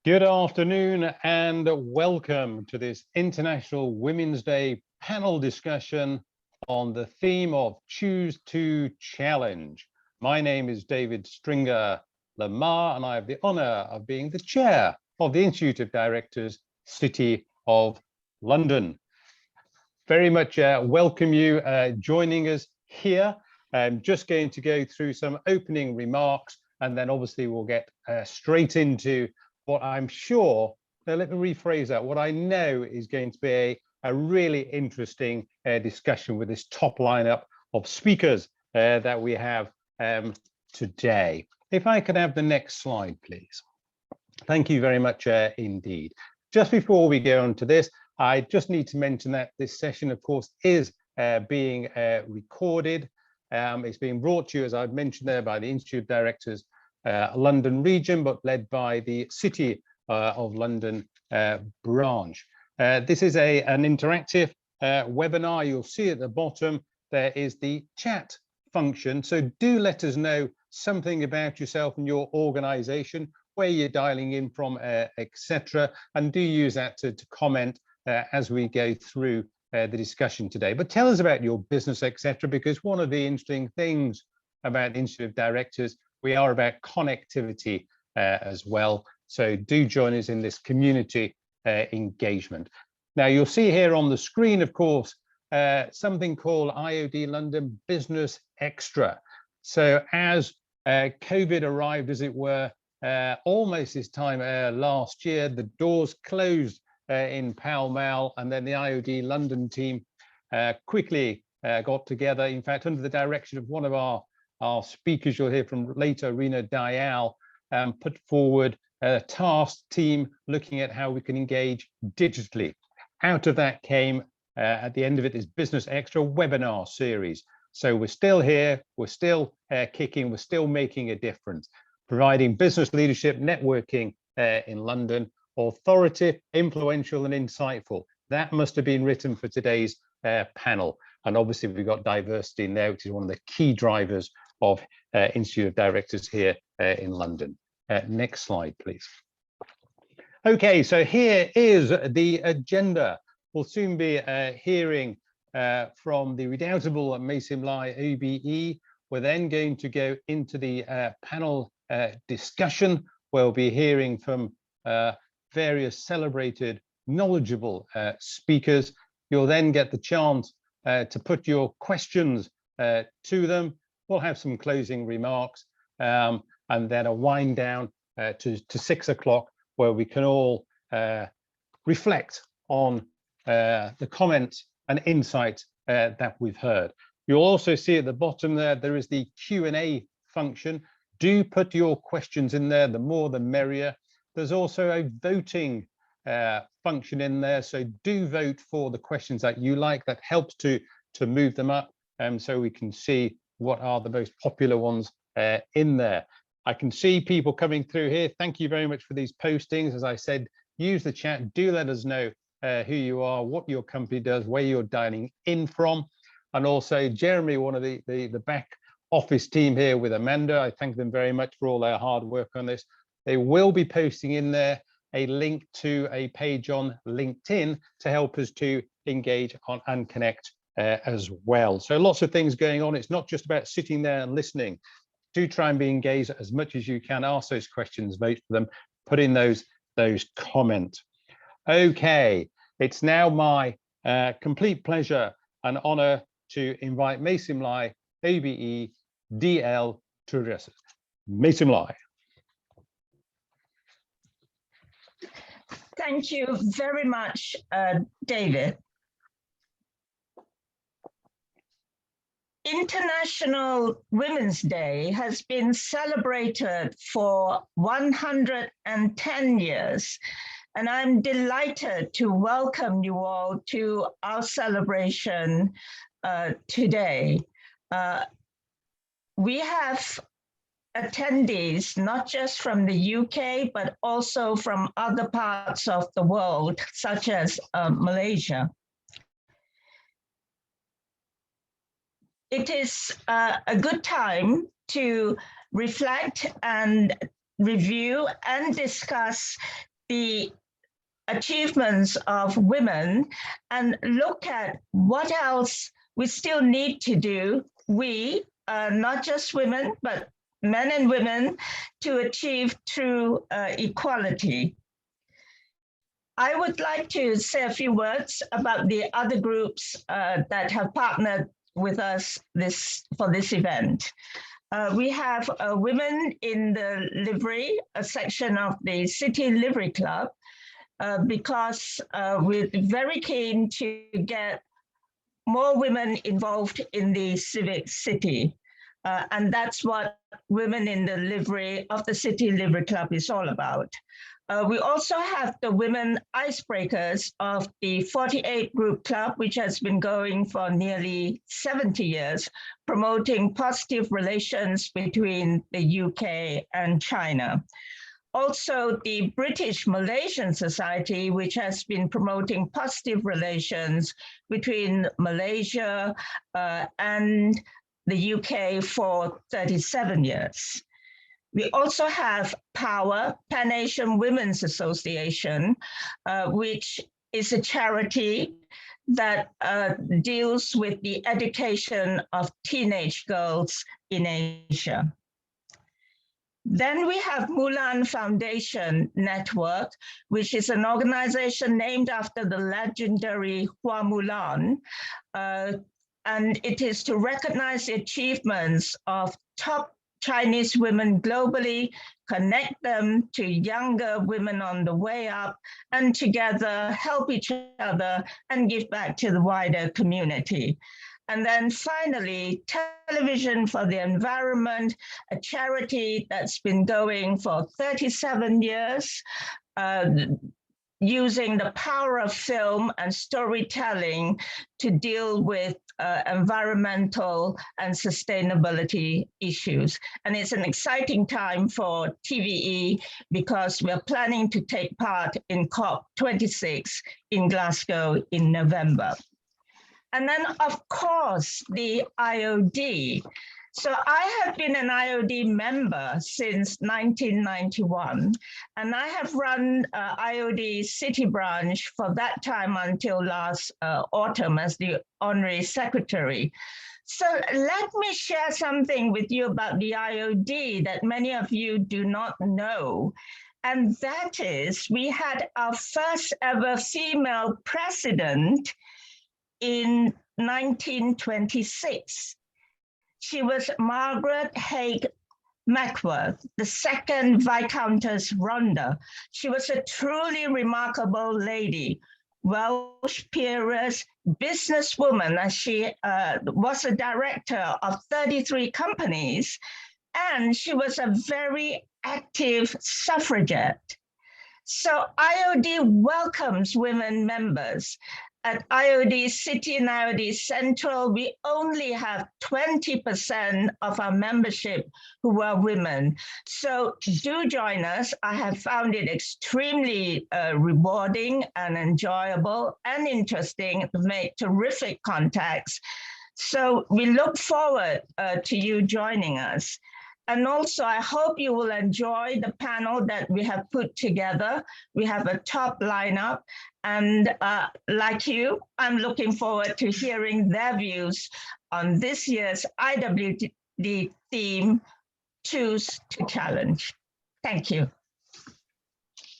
Good afternoon and welcome to this International Women's Day panel discussion on the theme of Choose to Challenge. My name is David Stringer Lamar and I have the honour of being the chair of the Institute of Directors, City of London. Very much welcome you joining us here. I'm just going to go through some opening remarks and then obviously we'll get straight into what I'm sure, now let me rephrase that, what I know is going to be a really interesting discussion with this top lineup of speakers that we have today. If I could have the next slide, please. Thank you very much indeed. Just before we go on to this, I just need to mention that this session, of course, is being recorded. It's being brought to you, as I've mentioned there, by the Institute of Directors London region, but led by the City of London branch. This is an interactive webinar. You'll see at the bottom there is the chat function. So do let us know something about yourself and your organization, where you're dialing in from, etc. And do use that to comment as we go through the discussion today. But tell us about your business, etc. Because one of the interesting things about the Institute of Directors, we are about connectivity as well. So do join us in this community engagement. Now you'll see here on the screen, of course, something called IoD London Business Extra. So as COVID arrived, as it were, almost this time last year, the doors closed in Pall Mall, and then the IoD London team quickly got together, in fact, under the direction of one of our speakers you'll hear from later, Rina Dayal, put forward a task team looking at how we can engage digitally. Out of that came, at the end of it, this Business Extra webinar series. So we're still here, we're still kicking, we're still making a difference, providing business leadership, networking in London, authoritative, influential and insightful. That must have been written for today's panel. And obviously we've got diversity in there, which is one of the key drivers of Institute of Directors here in London. Next slide, please. Okay, so here is the agenda. We'll soon be hearing from the redoubtable Masim Lai OBE. We're then going to go into the panel discussion. We'll be hearing from various celebrated, knowledgeable speakers. You'll then get the chance to put your questions to them. We'll have some closing remarks and then a wind down to 6 o'clock, where we can all reflect on the comments and insights that we've heard. You'll also see at the bottom there is the Q&A function. Do put your questions in there, the more the merrier. There's also a voting function in there, so do vote for the questions that you like. That helps to move them up, so we can see what are the most popular ones in there. I can see people coming through here. Thank you very much for these postings. As I said, use the chat. Do let us know who you are, what your company does, where you're dialing in from. And also Jeremy, one of the back office team here with Amanda. I thank them very much for all their hard work on this. They will be posting in there a link to a page on LinkedIn to help us to engage on and connect as well. So lots of things going on. It's not just about sitting there and listening. Do try and be engaged as much as you can. Ask those questions, vote for them, put in those comments. Okay, it's now my complete pleasure and honor to invite Masim Lai, OBE, DL to address us. Masim Lai. Thank you very much, David. International Women's Day has been celebrated for 110 years, and I'm delighted to welcome you all to our celebration today. We have attendees, not just from the UK, but also from other parts of the world, such as Malaysia. It is a good time to reflect and review and discuss the achievements of women and look at what else we still need to do, we, not just women, but men and women, to achieve true equality. I would like to say a few words about the other groups that have partnered with us for this event. We have Women in the Livery, a section of the City Livery Club, because we're very keen to get more women involved in the civic city. And that's what Women in the Livery of the City Livery Club is all about. We also have the Women Icebreakers of the 48 Group Club, which has been going for nearly 70 years, promoting positive relations between the UK and China. Also, the British Malaysian Society, which has been promoting positive relations between Malaysia and the UK for 37 years. We also have POWER, Pan-Asian Women's Association, which is a charity that deals with the education of teenage girls in Asia. Then we have Mulan Foundation Network, which is an organization named after the legendary Hua Mulan. And it is to recognize the achievements of top Chinese women globally, connect them to younger women on the way up, and together help each other and give back to the wider community. And then finally, Television for the Environment, a charity that's been going for 37 years, using the power of film and storytelling to deal with environmental and sustainability issues. And it's an exciting time for TVE because we're planning to take part in COP26 in Glasgow in November. And then, of course, the IoD. So I have been an IoD member since 1991, and I have run IoD City Branch for that time until last autumn as the Honorary Secretary. So let me share something with you about the IoD that many of you do not know. And that is, we had our first ever female president in 1926. She was Margaret Haig Mackworth, the second Viscountess Ronda. She was a truly remarkable lady, Welsh peeress, businesswoman, as she was a director of 33 companies, and she was a very active suffragette. So IoD welcomes women members. At IoD City and IoD Central, we only have 20% of our membership who are women. So do join us. I have found it extremely rewarding and enjoyable and interesting to make terrific contacts. So we look forward to you joining us. And also, I hope you will enjoy the panel that we have put together. We have a top lineup. And like you, I'm looking forward to hearing their views on this year's IWD theme, Choose to Challenge. Thank you.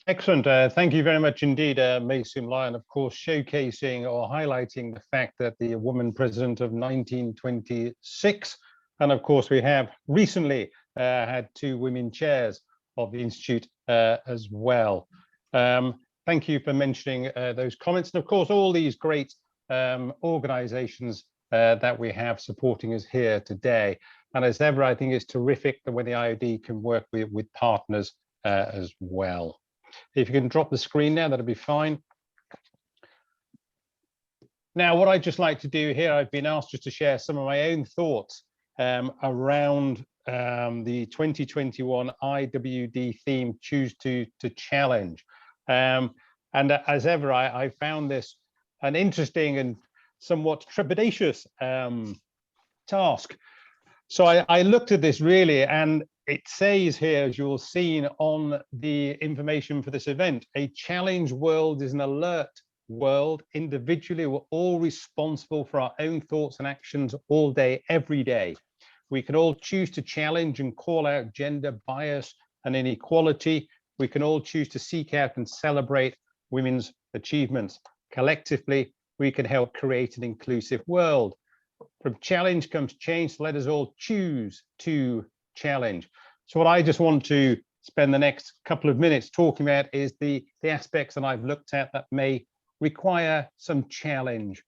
Excellent. Thank you very much indeed, Mei Sim Lion, of course, showcasing or highlighting the fact that the woman president of 1926. And of course, we have recently had 2 women chairs of the Institute as well. Thank you for mentioning those comments. And of course, all these great organizations that we have supporting us here today. And as ever, I think it's terrific that when the IoD can work with partners as well. If you can drop the screen now, that'll be fine. Now, what I'd just like to do here, I've been asked just to share some of my own thoughts around the 2021 IWD theme, Choose to Challenge. And as ever, I found this an interesting and somewhat trepidatious task. So I looked at this really, and it says here, as you'll see on the information for this event, a challenge world is an alert world. Individually, we're all responsible for our own thoughts and actions all day, every day. We can all choose to challenge and call out gender bias and inequality. We can all choose to seek out and celebrate women's achievements. Collectively, we can help create an inclusive world. From challenge comes change, so let us all choose to challenge. So what I just want to spend the next couple of minutes talking about is the aspects that I've looked at that may require some challenge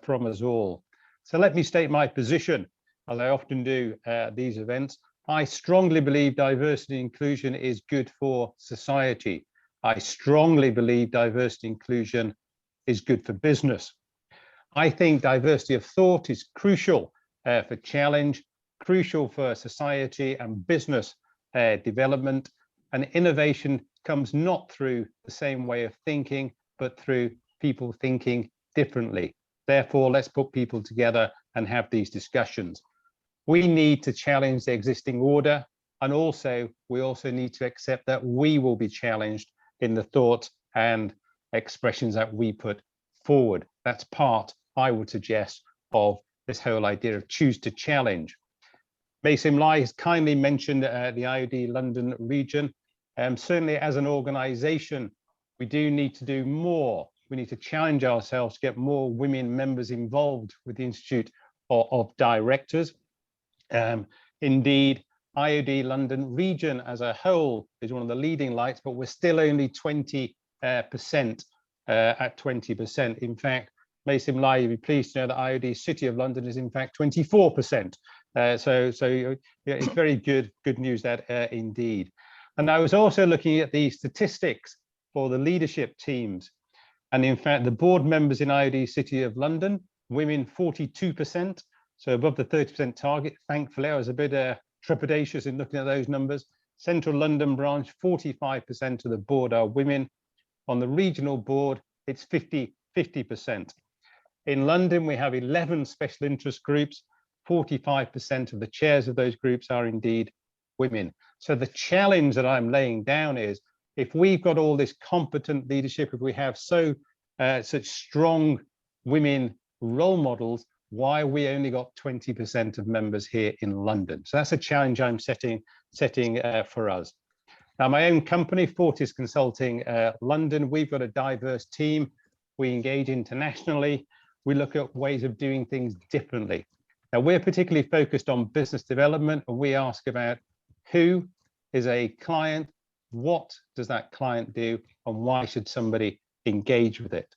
from us all. So let me state my position, as I often do at these events. I strongly believe diversity and inclusion is good for society. I strongly believe diversity and inclusion is good for business. I think diversity of thought is crucial for challenge, crucial for society and business development, and innovation comes not through the same way of thinking, but through people thinking differently. Therefore, let's put people together and have these discussions. We need to challenge the existing order, and we also need to accept that we will be challenged in the thoughts and expressions that we put forward. That's part, I would suggest, of this whole idea of choose to challenge. Mason Lai has kindly mentioned the IoD London region. Certainly as an organization, we do need to do more. We need to challenge ourselves to get more women members involved with the Institute of Directors. Indeed, IoD London region as a whole is one of the leading lights, but we're still only 20% at 20%. In fact, Mason Lai, you'll be pleased to know that IoD City of London is in fact 24%. So yeah, it's very good news that indeed. And I was also looking at the statistics for the leadership teams. And in fact, the board members in IoD City of London, women 42%, so above the 30% target. Thankfully, I was a bit trepidatious in looking at those numbers. Central London branch, 45% of the board are women. On the regional board, it's 50%. In London, we have 11 special interest groups. 45% of the chairs of those groups are indeed women. So the challenge that I'm laying down is, if we've got all this competent leadership, if we have such strong women role models, why we only got 20% of members here in London? So that's a challenge I'm setting for us. Now, my own company, Fortis Consulting London, we've got a diverse team. We engage internationally. We look at ways of doing things differently. Now, we're particularly focused on business development, and we ask about who is a client, what does that client do, and why should somebody engage with it?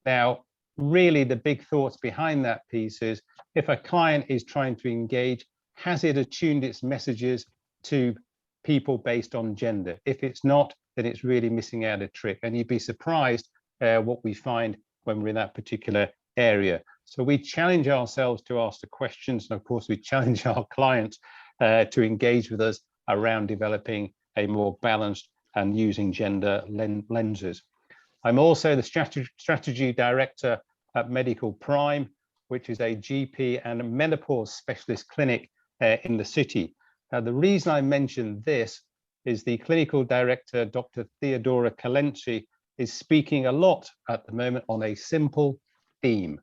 Now, really the big thoughts behind that piece is, if a client is trying to engage, has it attuned its messages to people based on gender? If it's not, then it's really missing out a trick. And you'd be surprised what we find when we're in that particular area. So we challenge ourselves to ask the questions, and of course we challenge our clients to engage with us around developing a more balanced and using gender lenses. I'm also the strategy director at Medical Prime, which is a GP and menopause specialist clinic in the city. Now, the reason I mention this is the clinical director, Dr. Theodora Kalenci, is speaking a lot at the moment on a simple theme: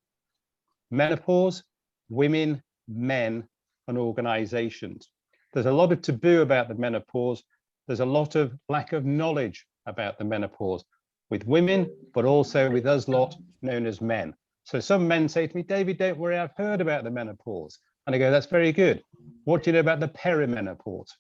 menopause, women, men, and organizations. There's a lot of taboo about the menopause. There's a lot of lack of knowledge about the menopause with women, but also with us lot known as men. So some men say to me, David, don't worry, I've heard about the menopause. And I go, that's very good. What do you know about the perimenopause?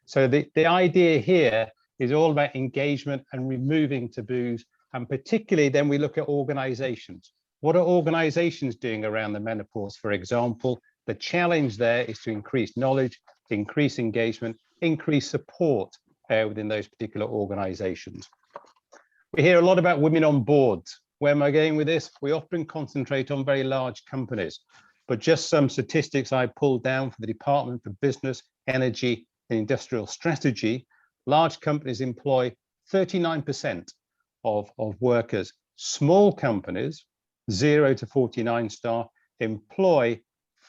So the idea here is all about engagement and removing taboos. And particularly then we look at organizations. What are organizations doing around the menopause, for example? The challenge there is to increase knowledge, increase engagement, increase support within those particular organizations. We hear a lot about women on boards. Where am I going with this? We often concentrate on very large companies, but just some statistics I pulled down for the Department for Business, Energy and Industrial Strategy. Large companies employ 39% of workers. Small companies, 0 to 49 staff, employ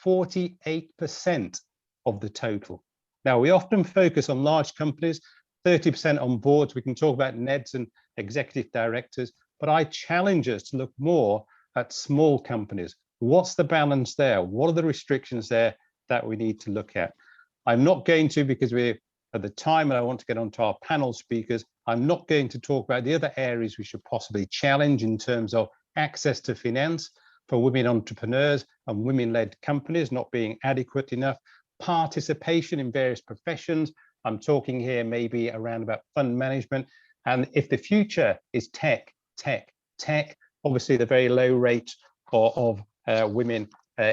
48% of the total. Now, we often focus on large companies, 30% on boards. We can talk about NEDs and executive directors, but I challenge us to look more at small companies. What's the balance there? What are the restrictions there that we need to look at? I'm not going to, because we're at the time and I want to get on to our panel speakers, I'm not going to talk about the other areas we should possibly challenge in terms of access to finance for women entrepreneurs and women-led companies not being adequate enough, participation in various professions. I'm talking here maybe around about fund management. And if the future is tech, obviously the very low rate of women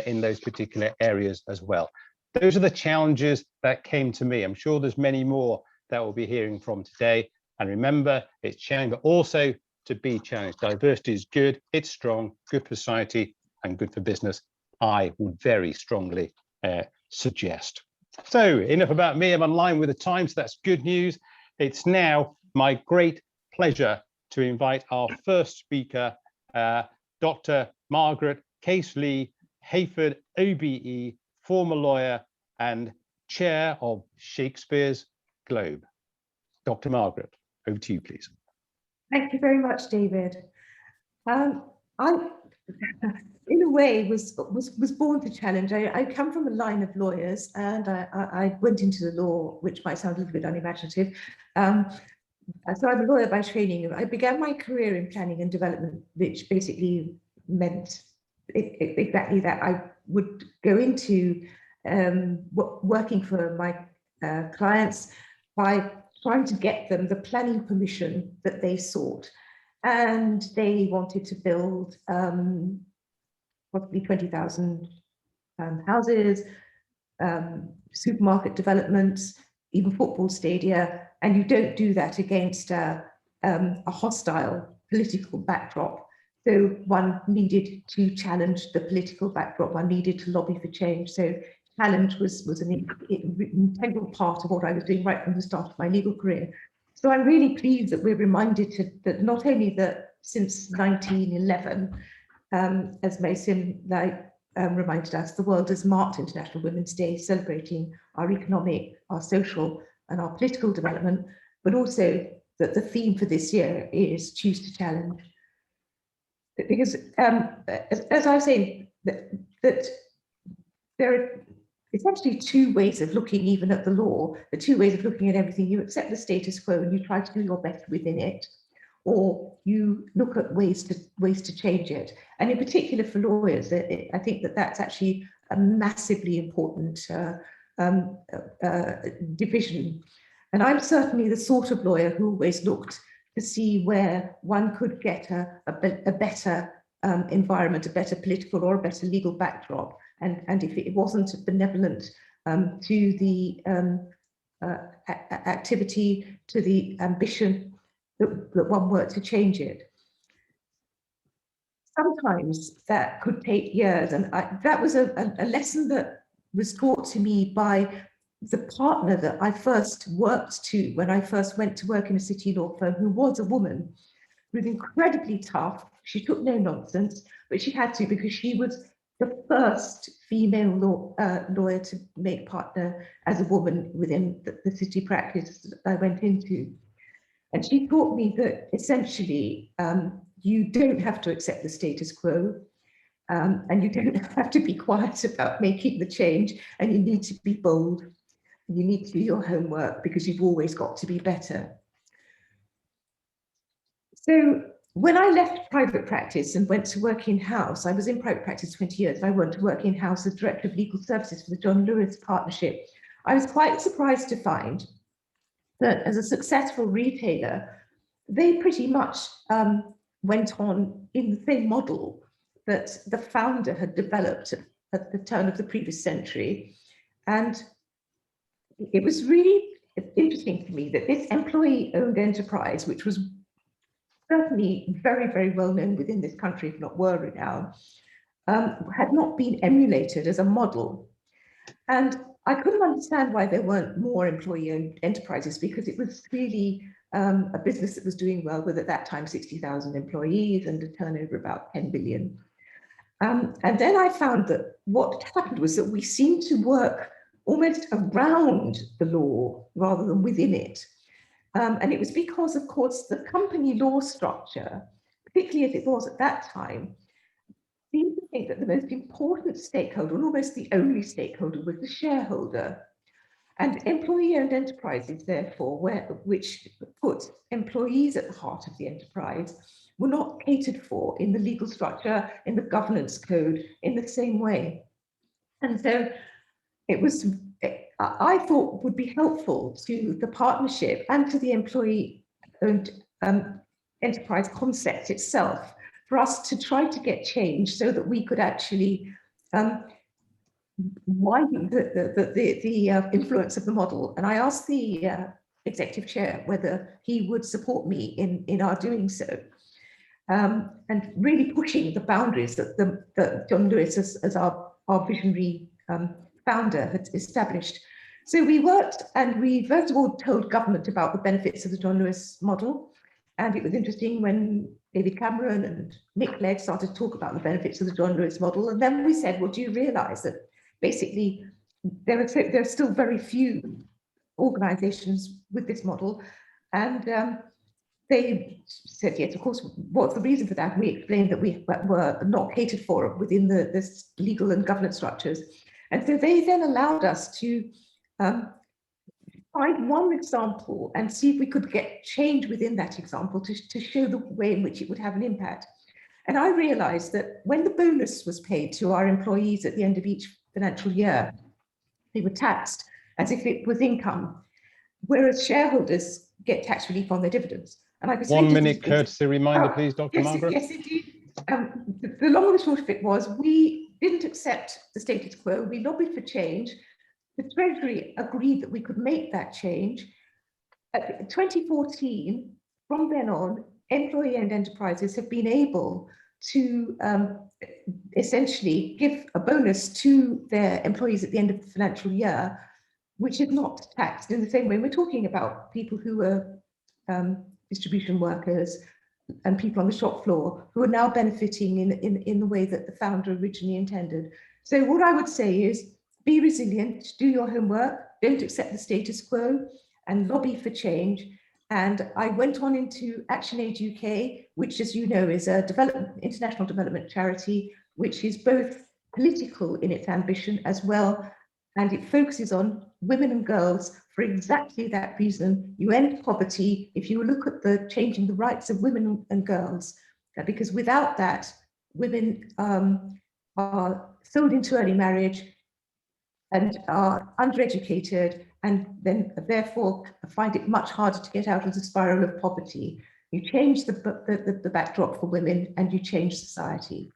in those particular areas as well. Those are the challenges that came to me. I'm sure there's many more that we'll be hearing from today. And remember, it's challenging, but also to be challenged. Diversity is good, it's strong, good for society and good for business. I would very strongly suggest. So enough about me. I'm online with the time, so that's good news. It's now my great pleasure to invite our first speaker, Dr. Margaret Case-Lee Hayford, OBE, former lawyer and chair of Shakespeare's Globe. Dr. Margaret, over to you, please. Thank you very much, David. I, in a way, was born to challenge. I come from a line of lawyers, and I went into the law, which might sound a little bit unimaginative. So I'm a lawyer by training. I began my career in planning and development, which basically meant exactly that. I would go into working for my clients by trying to get them the planning permission that they sought. And they wanted to build possibly 20,000 houses, supermarket developments, even football stadia. And you don't do that against a hostile political backdrop. So one needed to challenge the political backdrop, one needed to lobby for change. So challenge was an integral part of what I was doing right from the start of my legal career. So I'm really pleased that we're reminded that not only that since 1911, as Maysim reminded us, the world has marked International Women's Day, celebrating our economic, our social, and our political development, but also that the theme for this year is Choose to Challenge. Because as I was saying, that there are essentially two ways of looking even at the law, the two ways of looking at everything. You accept the status quo and you try to do your best within it, or you look at ways to change it. And in particular for lawyers, I think that that's actually a massively important division. And I'm certainly the sort of lawyer who always looked to see where one could get a better environment, a better political or a better legal backdrop. And if it wasn't benevolent to the activity, to the ambition that one worked to change it. Sometimes that could take years, and that was a lesson that was taught to me by the partner that I first worked to when I first went to work in a city law firm, who was a woman, who was incredibly tough. She took no nonsense, but she had to, because she was the first female lawyer to make partner as a woman within the city practice that I went into. And she taught me that essentially you don't have to accept the status quo, and you don't have to be quiet about making the change, and you need to be bold. You need to do your homework, because you've always got to be better. So when I left private practice and went to work in-house, I was in private practice 20 years, and I went to work in-house as Director of Legal Services for the John Lewis Partnership. I was quite surprised to find that as a successful retailer, they pretty much went on in the same model that the founder had developed at the turn of the previous century. And it was really interesting to me that this employee-owned enterprise, which was certainly very, very well known within this country, if not world renowned, had not been emulated as a model. And I couldn't understand why there weren't more employee-owned enterprises, because it was really a business that was doing well, with at that time 60,000 employees and a turnover about 10 billion. And then I found that what happened was that we seemed to work almost around the law rather than within it. And it was because, of course, the company law structure, particularly as it was at that time, seemed to think that the most important stakeholder, and almost the only stakeholder, was the shareholder. And employee-owned enterprises, therefore, which put employees at the heart of the enterprise, were not catered for in the legal structure, in the governance code, in the same way. And so it was, I thought, would be helpful to the partnership and to the employee-owned enterprise concept itself for us to try to get change so that we could actually widen the influence of the model. And I asked the executive chair whether he would support me in our doing so, and really pushing the boundaries that John Lewis, as our visionary founder, had established. So we worked, and we first of all told government about the benefits of the John Lewis model. And it was interesting when David Cameron and Nick Clegg started to talk about the benefits of the John Lewis model. And then we said, well, do you realize that basically there are still very few organizations with this model? And they said, yes, of course. What's the reason for that? And we explained that we were not catered for within the legal and governance structures. And so they then allowed us to find one example and see if we could get change within that example to show the way in which it would have an impact. And I realized that when the bonus was paid to our employees at the end of each financial year, they were taxed as if it was income, whereas shareholders get tax relief on their dividends. And I 1 minute courtesy reminder, please, Dr. Margaret. Yes, indeed. The long and the short of it was, we didn't accept the status quo. We lobbied for change. The Treasury agreed that we could make that change. At 2014, from then on, employee-owned enterprises have been able to essentially give a bonus to their employees at the end of the financial year, which is not taxed in the same way. We're talking about people who are distribution workers and people on the shop floor who are now benefiting in the way that the founder originally intended. So what I would say is, be resilient, do your homework, don't accept the status quo, and lobby for change. And I went on into ActionAid UK, which, as you know, is a international development charity, which is both political in its ambition as well, and it focuses on women and girls for exactly that reason. You end poverty if you look at the changing the rights of women and girls, because without that, women are sold into early marriage and are undereducated, and then therefore find it much harder to get out of the spiral of poverty. You change the backdrop for women and you change society.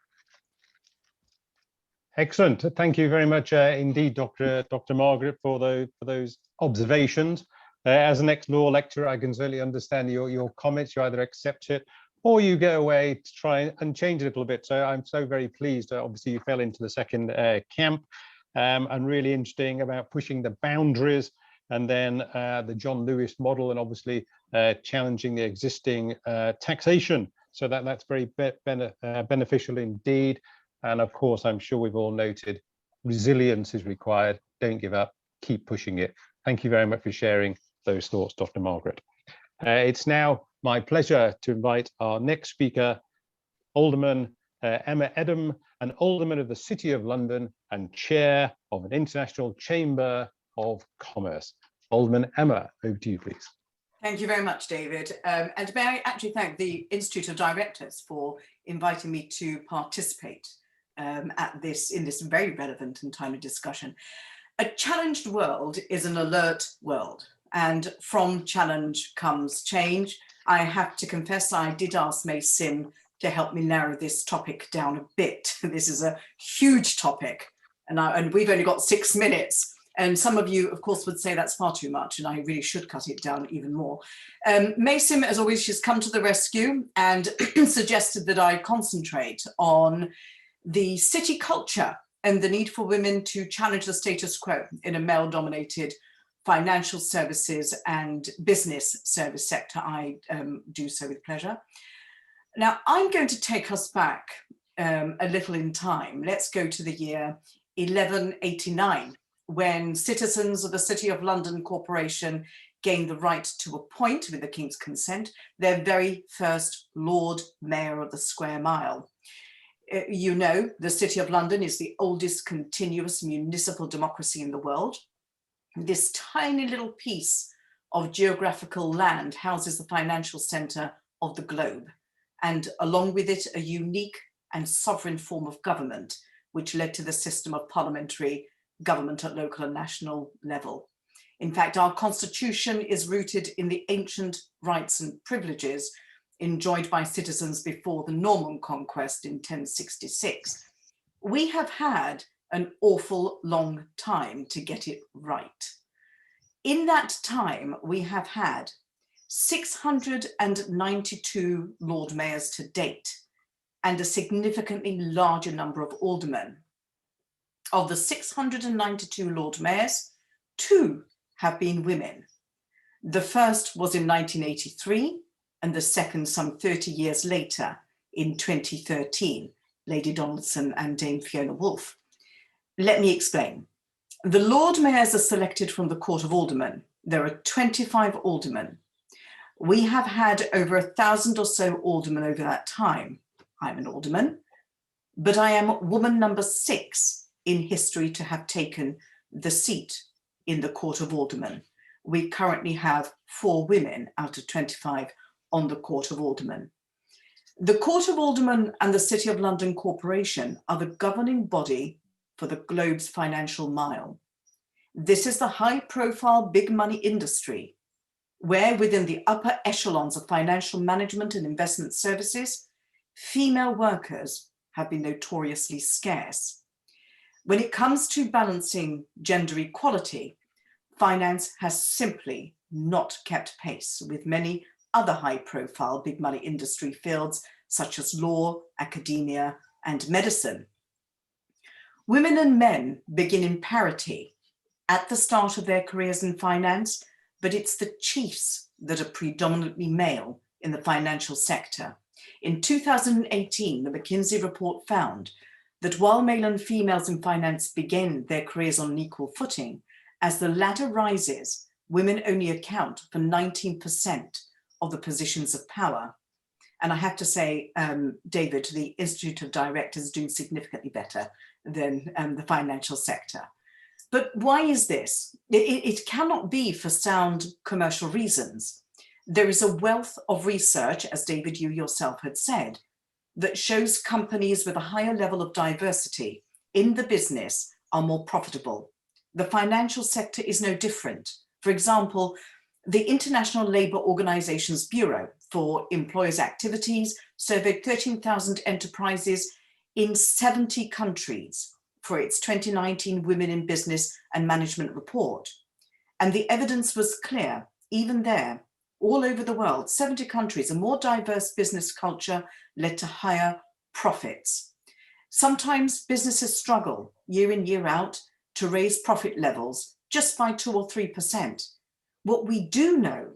Excellent. Thank you very much indeed, Dr. Margaret, for those observations. As an ex-law lecturer, I can certainly understand your comments. You either accept it or you go away to try and change it a little bit. So I'm so very pleased. Obviously, you fell into the second camp. And really interesting about pushing the boundaries, and then the John Lewis model, and obviously challenging the existing taxation. So that's very beneficial indeed. And of course, I'm sure we've all noted resilience is required. Don't give up, keep pushing it. Thank you very much for sharing those thoughts, Dr. Margaret. It's now my pleasure to invite our next speaker, Alderman Emma Edham, an Alderman of the City of London and Chair of an International Chamber of Commerce. Alderman Emma, over to you, please. Thank you very much, David. And may I actually thank the Institute of Directors for inviting me to participate in this very relevant and timely discussion. A challenged world is an alert world, and from challenge comes change. I have to confess, I did ask May Sim to help me narrow this topic down a bit. This is a huge topic, and we've only got 6 minutes. And some of you, of course, would say that's far too much, and I really should cut it down even more. May Sim, as always, she's come to the rescue and suggested that I concentrate on the city culture and the need for women to challenge the status quo in a male-dominated financial services and business service sector. I do so with pleasure. Now, I'm going to take us back a little in time. Let's go to the year 1189. when citizens of the City of London Corporation gained the right to appoint, with the King's consent, their very first Lord Mayor of the Square Mile. You know, the City of London is the oldest continuous municipal democracy in the world. This tiny little piece of geographical land houses the financial centre of the globe, and along with it, a unique and sovereign form of government, which led to the system of parliamentary government at local and national level. In fact, our constitution is rooted in the ancient rights and privileges enjoyed by citizens before the Norman conquest in 1066. We have had an awful long time to get it right. In that time, we have had 692 Lord Mayors to date, and a significantly larger number of aldermen. Of the 692 Lord Mayors, 2 have been women. The first was in 1983, and the second some 30 years later in 2013, Lady Donaldson and Dame Fiona Woolf. Let me explain. The Lord Mayors are selected from the Court of Aldermen. There are 25 aldermen. We have had over 1,000 or so aldermen over that time. I'm an alderman, but I am woman number 6 in history to have taken the seat in the Court of Aldermen. We currently have 4 women out of 25 on the Court of Aldermen. The Court of Aldermen and the City of London Corporation are the governing body for the globe's financial mile. This is the high-profile big money industry where, within the upper echelons of financial management and investment services, female workers have been notoriously scarce. When it comes to balancing gender equality, finance has simply not kept pace with many other high-profile big money industry fields such as law, academia, and medicine. Women and men begin in parity at the start of their careers in finance, but it's the chiefs that are predominantly male in the financial sector. In 2018, the McKinsey report found that while male and females in finance begin their careers on an equal footing, as the ladder rises, women only account for 19% of the positions of power. And I have to say, David, the Institute of Directors is doing significantly better than the financial sector. But why is this? It cannot be for sound commercial reasons. There is a wealth of research, as David, you yourself had said, that shows companies with a higher level of diversity in the business are more profitable. The financial sector is no different. For example, the International Labour Organization's Bureau for Employers' Activities surveyed 13,000 enterprises in 70 countries for its 2019 Women in Business and Management report. And the evidence was clear, even there, all over the world, 70 countries, a more diverse business culture led to higher profits. Sometimes businesses struggle year in, year out to raise profit levels just by 2 or 3%. What we do know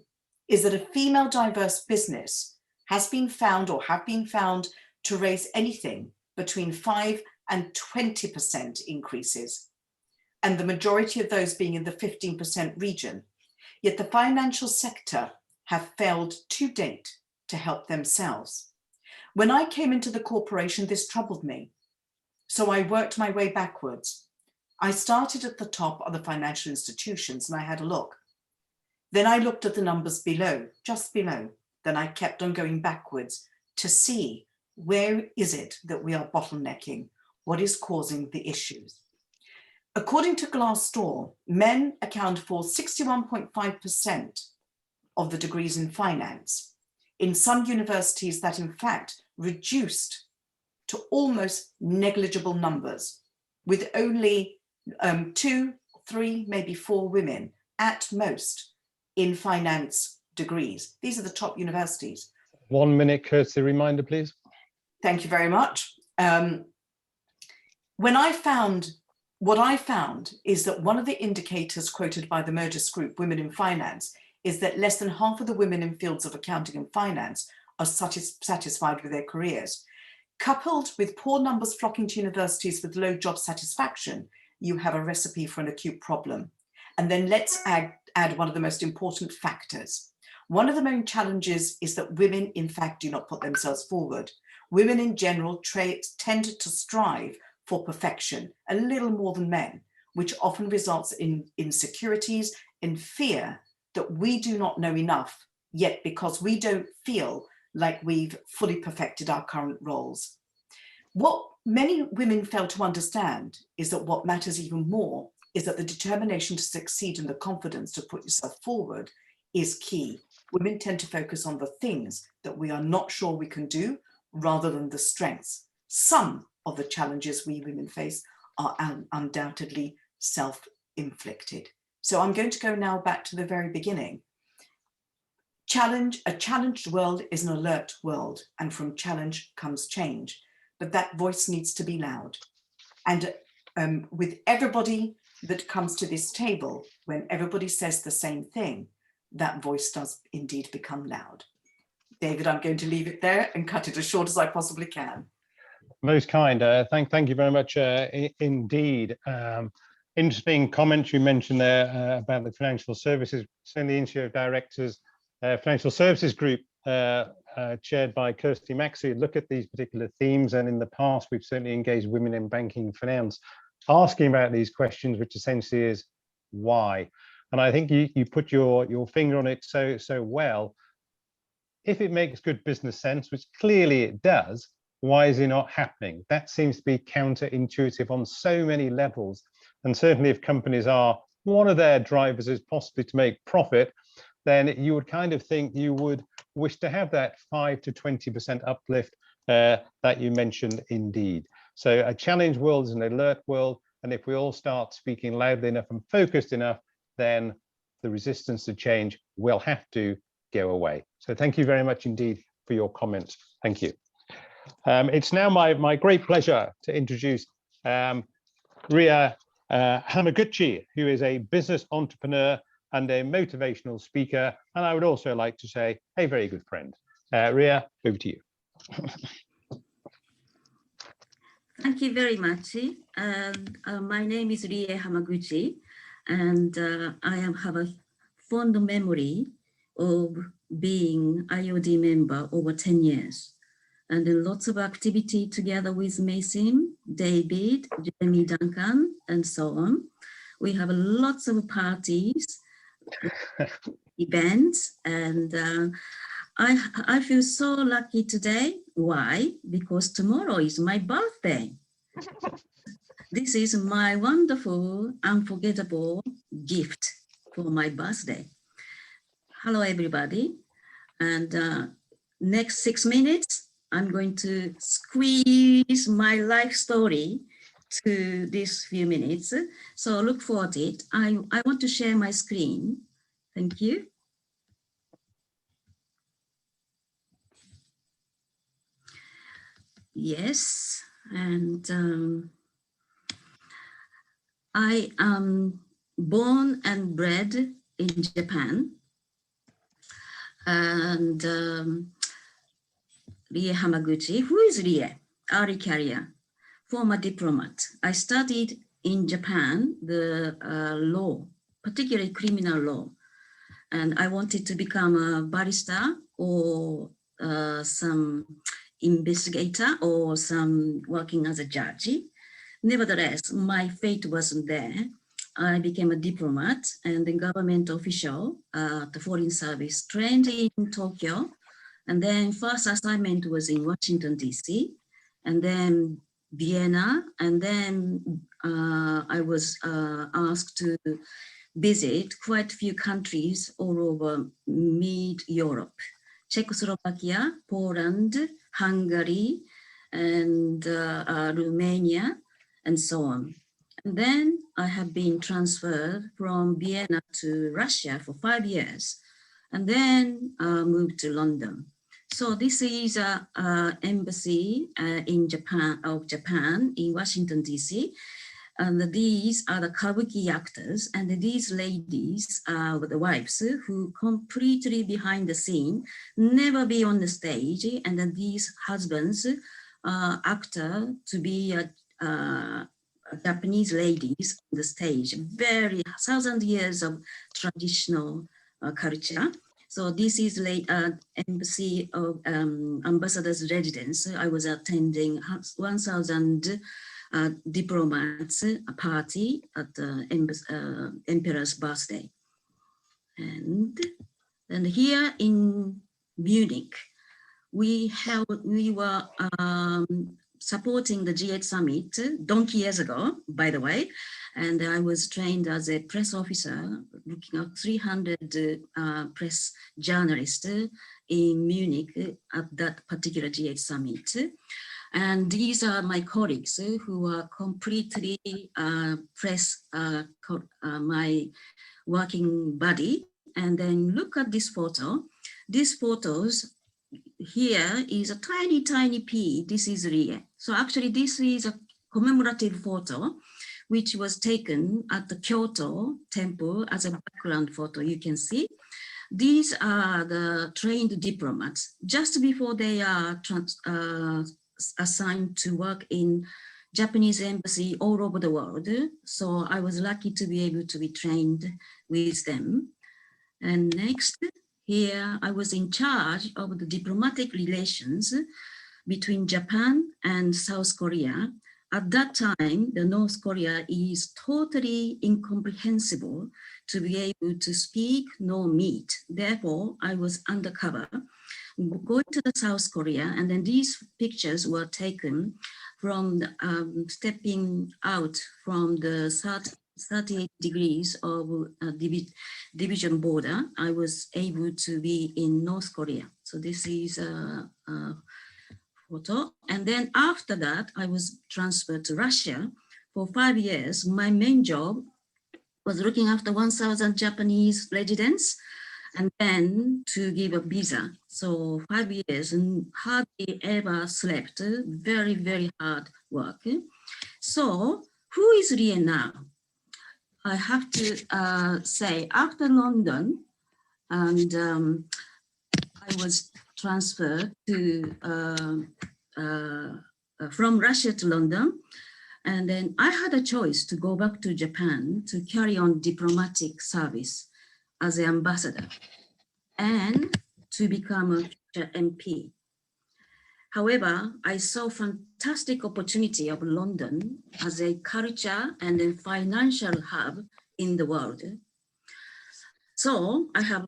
is that a female diverse business has been found or have been found to raise anything between 5 and 20% increases, and the majority of those being in the 15% region. Yet the financial sector have failed to date to help themselves. When I came into the corporation, this troubled me. So I worked my way backwards. I started at the top of the financial institutions and I had a look. Then I looked at the numbers below, just below. Then I kept on going backwards to see where is it that we are bottlenecking, what is causing the issues. According to Glassdoor, men account for 61.5% of the degrees in finance. In some universities that in fact reduced to almost negligible numbers, with only 2, 3, maybe 4 women at most in finance degrees. These are the top universities. 1 minute courtesy reminder, please. Thank you very much. What I found is that one of the indicators quoted by the Mergers Group, Women in Finance, is that less than half of the women in fields of accounting and finance are satisfied with their careers. Coupled with poor numbers flocking to universities with low job satisfaction, you have a recipe for an acute problem. And then let's add one of the most important factors. One of the main challenges is that women, in fact, do not put themselves forward. Women in general tend to strive for perfection a little more than men, which often results in insecurities and fear that we do not know enough yet because we don't feel like we've fully perfected our current roles. What many women fail to understand is that what matters even more is that the determination to succeed and the confidence to put yourself forward is key. Women tend to focus on the things that we are not sure we can do rather than the strengths. Some of the challenges we women face are undoubtedly self-inflicted. So I'm going to go now back to the very beginning. A challenged world is an alert world, and from challenge comes change. But that voice needs to be loud. And with everybody that comes to this table, when everybody says the same thing, that voice does indeed become loud. David, I'm going to leave it there and cut it as short as I possibly can. Most kind. Thank you very much indeed. Interesting comments you mentioned there about the financial services, certainly the Institute of Directors Financial Services Group, chaired by Kirsty Maxey, look at these particular themes. And in the past, we've certainly engaged women in banking and finance, asking about these questions, which essentially is why. And I think you put your finger on it so well. If it makes good business sense, which clearly it does, why is it not happening? That seems to be counterintuitive on so many levels. And certainly if companies are, one of their drivers is possibly to make profit, then you would kind of think you would wish to have that 5 to 20% uplift that you mentioned indeed. So a challenge world is an alert world. And if we all start speaking loudly enough and focused enough, then the resistance to change will have to go away. So thank you very much indeed for your comments. Thank you. It's now my great pleasure to introduce Ria Hamaguchi, who is a business entrepreneur and a motivational speaker, and I would also like to say a very good friend. Ria, over to you. Thank you very much. My name is Ria Hamaguchi, and I have a fond memory of being IoD member over 10 years. And lots of activity together with Mason, David, Jeremy Duncan, and so on. We have lots of parties, events, and I feel so lucky today. Why? Because tomorrow is my birthday. This is my wonderful, unforgettable gift for my birthday. Hello, everybody. And next 6 minutes, I'm going to squeeze my life story to these few minutes. So look forward to it. I want to share my screen. Thank you. Yes, and I am born and bred in Japan. And Rie Hamaguchi, who is Rie? Early career, former diplomat. I studied in Japan the law, particularly criminal law. And I wanted to become a barrister or some investigator or some working as a judge. Nevertheless, my fate wasn't there. I became a diplomat and a government official at the Foreign Service, trained in Tokyo. And then first assignment was in Washington, DC, and then Vienna. And then I was asked to visit quite a few countries all over mid-Europe, Czechoslovakia, Poland, Hungary, and Romania, and so on. And then I have been transferred from Vienna to Russia for 5 years, and then moved to London. So this is an embassy in Japan in Washington, DC. And these are the kabuki actors, and these ladies are the wives who completely behind the scene, never be on the stage, and then these husbands actor to be Japanese ladies on the stage, very 1,000 years of traditional culture. So this is embassy of ambassador's residence. I was attending 1,000 diplomats party at the emperor's birthday. And here in Munich, we were supporting the G8 summit donkey years ago, by the way, and I was trained as a press officer, looking at 300 press journalists in Munich at that particular G8 summit. And these are my colleagues who are completely press, my working body. And then look at this photo. These photos, here is a tiny, tiny P. This is Rie. So actually this is a commemorative photo, which was taken at the Kyoto temple as a background photo. You can see these are the trained diplomats just before they are assigned to work in Japanese embassy all over the world. So I was lucky to be able to be trained with them. And next, here I was in charge of the diplomatic relations between Japan and South Korea. At that time, the North Korea is totally incomprehensible to be able to speak nor meet. Therefore, I was undercover, going to the South Korea, and then these pictures were taken from stepping out from the 38 degrees of division border. I was able to be in North Korea. So this is a photo. And then after that, I was transferred to Russia for 5 years. My main job was looking after 1,000 Japanese residents and then to give a visa. So 5 years and hardly ever slept, very, very hard work. So who is Rie now? I have to say after London, and I was transferred to from Russia to London. And then I had a choice to go back to Japan to carry on diplomatic service as an ambassador and to become a future MP. However, I saw fantastic opportunity of London as a culture and a financial hub in the world. So I have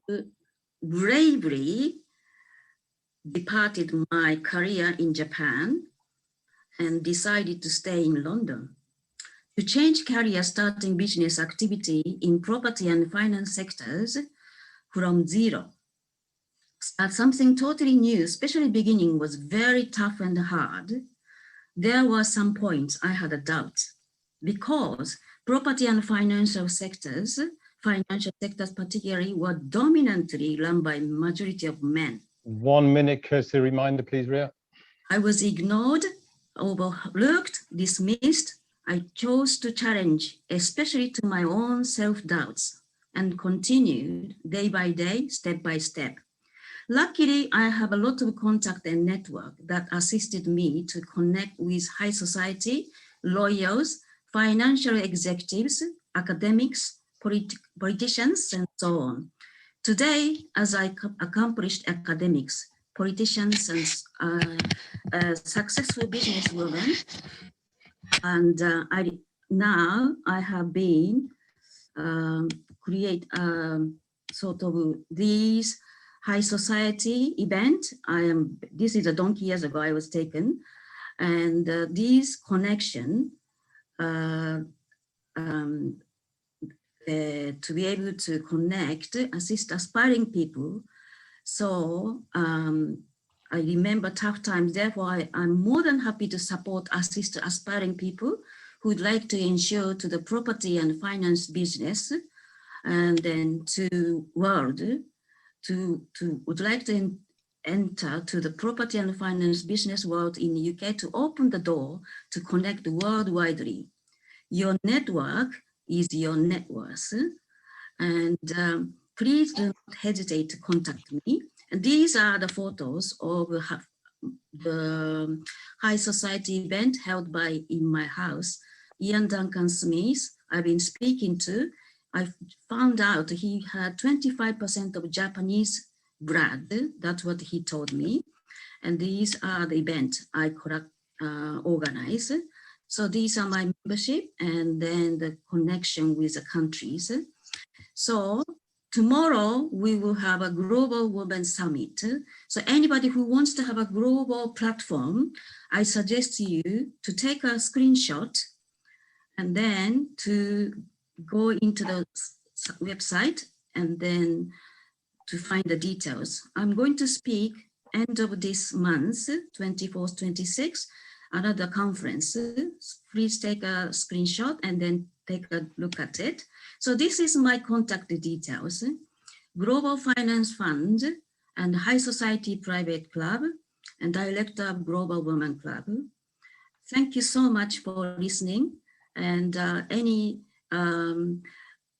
bravely departed my career in Japan and decided to stay in London. To change career, starting business activity in property and finance sectors from zero. Start something totally new, especially beginning was very tough and hard. There were some points I had a doubt because property and financial sectors particularly, were dominantly run by majority of men. 1 minute courtesy reminder, please, Ria. I was ignored, overlooked, dismissed. I chose to challenge, especially to my own self-doubts, and continued day by day, step by step. Luckily, I have a lot of contact and network that assisted me to connect with high society, lawyers, financial executives, academics, politicians, and so on. Today, as I accomplished academics, politicians, and successful businesswomen, and now I have been create sort of these high society event. This is a donkey years ago I was taken, and these connection to be able to connect, assist aspiring people. So I remember tough times, therefore I'm more than happy to support, assist aspiring people who would like to ensure to the property and finance business, and then to world, would like to enter to the property and finance business world in the UK to open the door to connect worldwidely. Your network is your net worth, and please do not hesitate to contact me. And these are the photos of the high society event held in my house Ian Duncan Smith, I've been speaking to, I found out he had 25% of Japanese blood. That's what he told me. And these are the events I could organize. So these are my membership and then the connection with the countries. So tomorrow we will have a Global Women Summit. So anybody who wants to have a global platform, I suggest you to take a screenshot and then to go into the website and then to find the details. I'm going to speak end of this month, 24th, 26th, another conference. Please take a screenshot and then take a look at it. So this is my contact details. Global Finance Fund and High Society Private Club and Director of Global Women Club. Thank you so much for listening. And I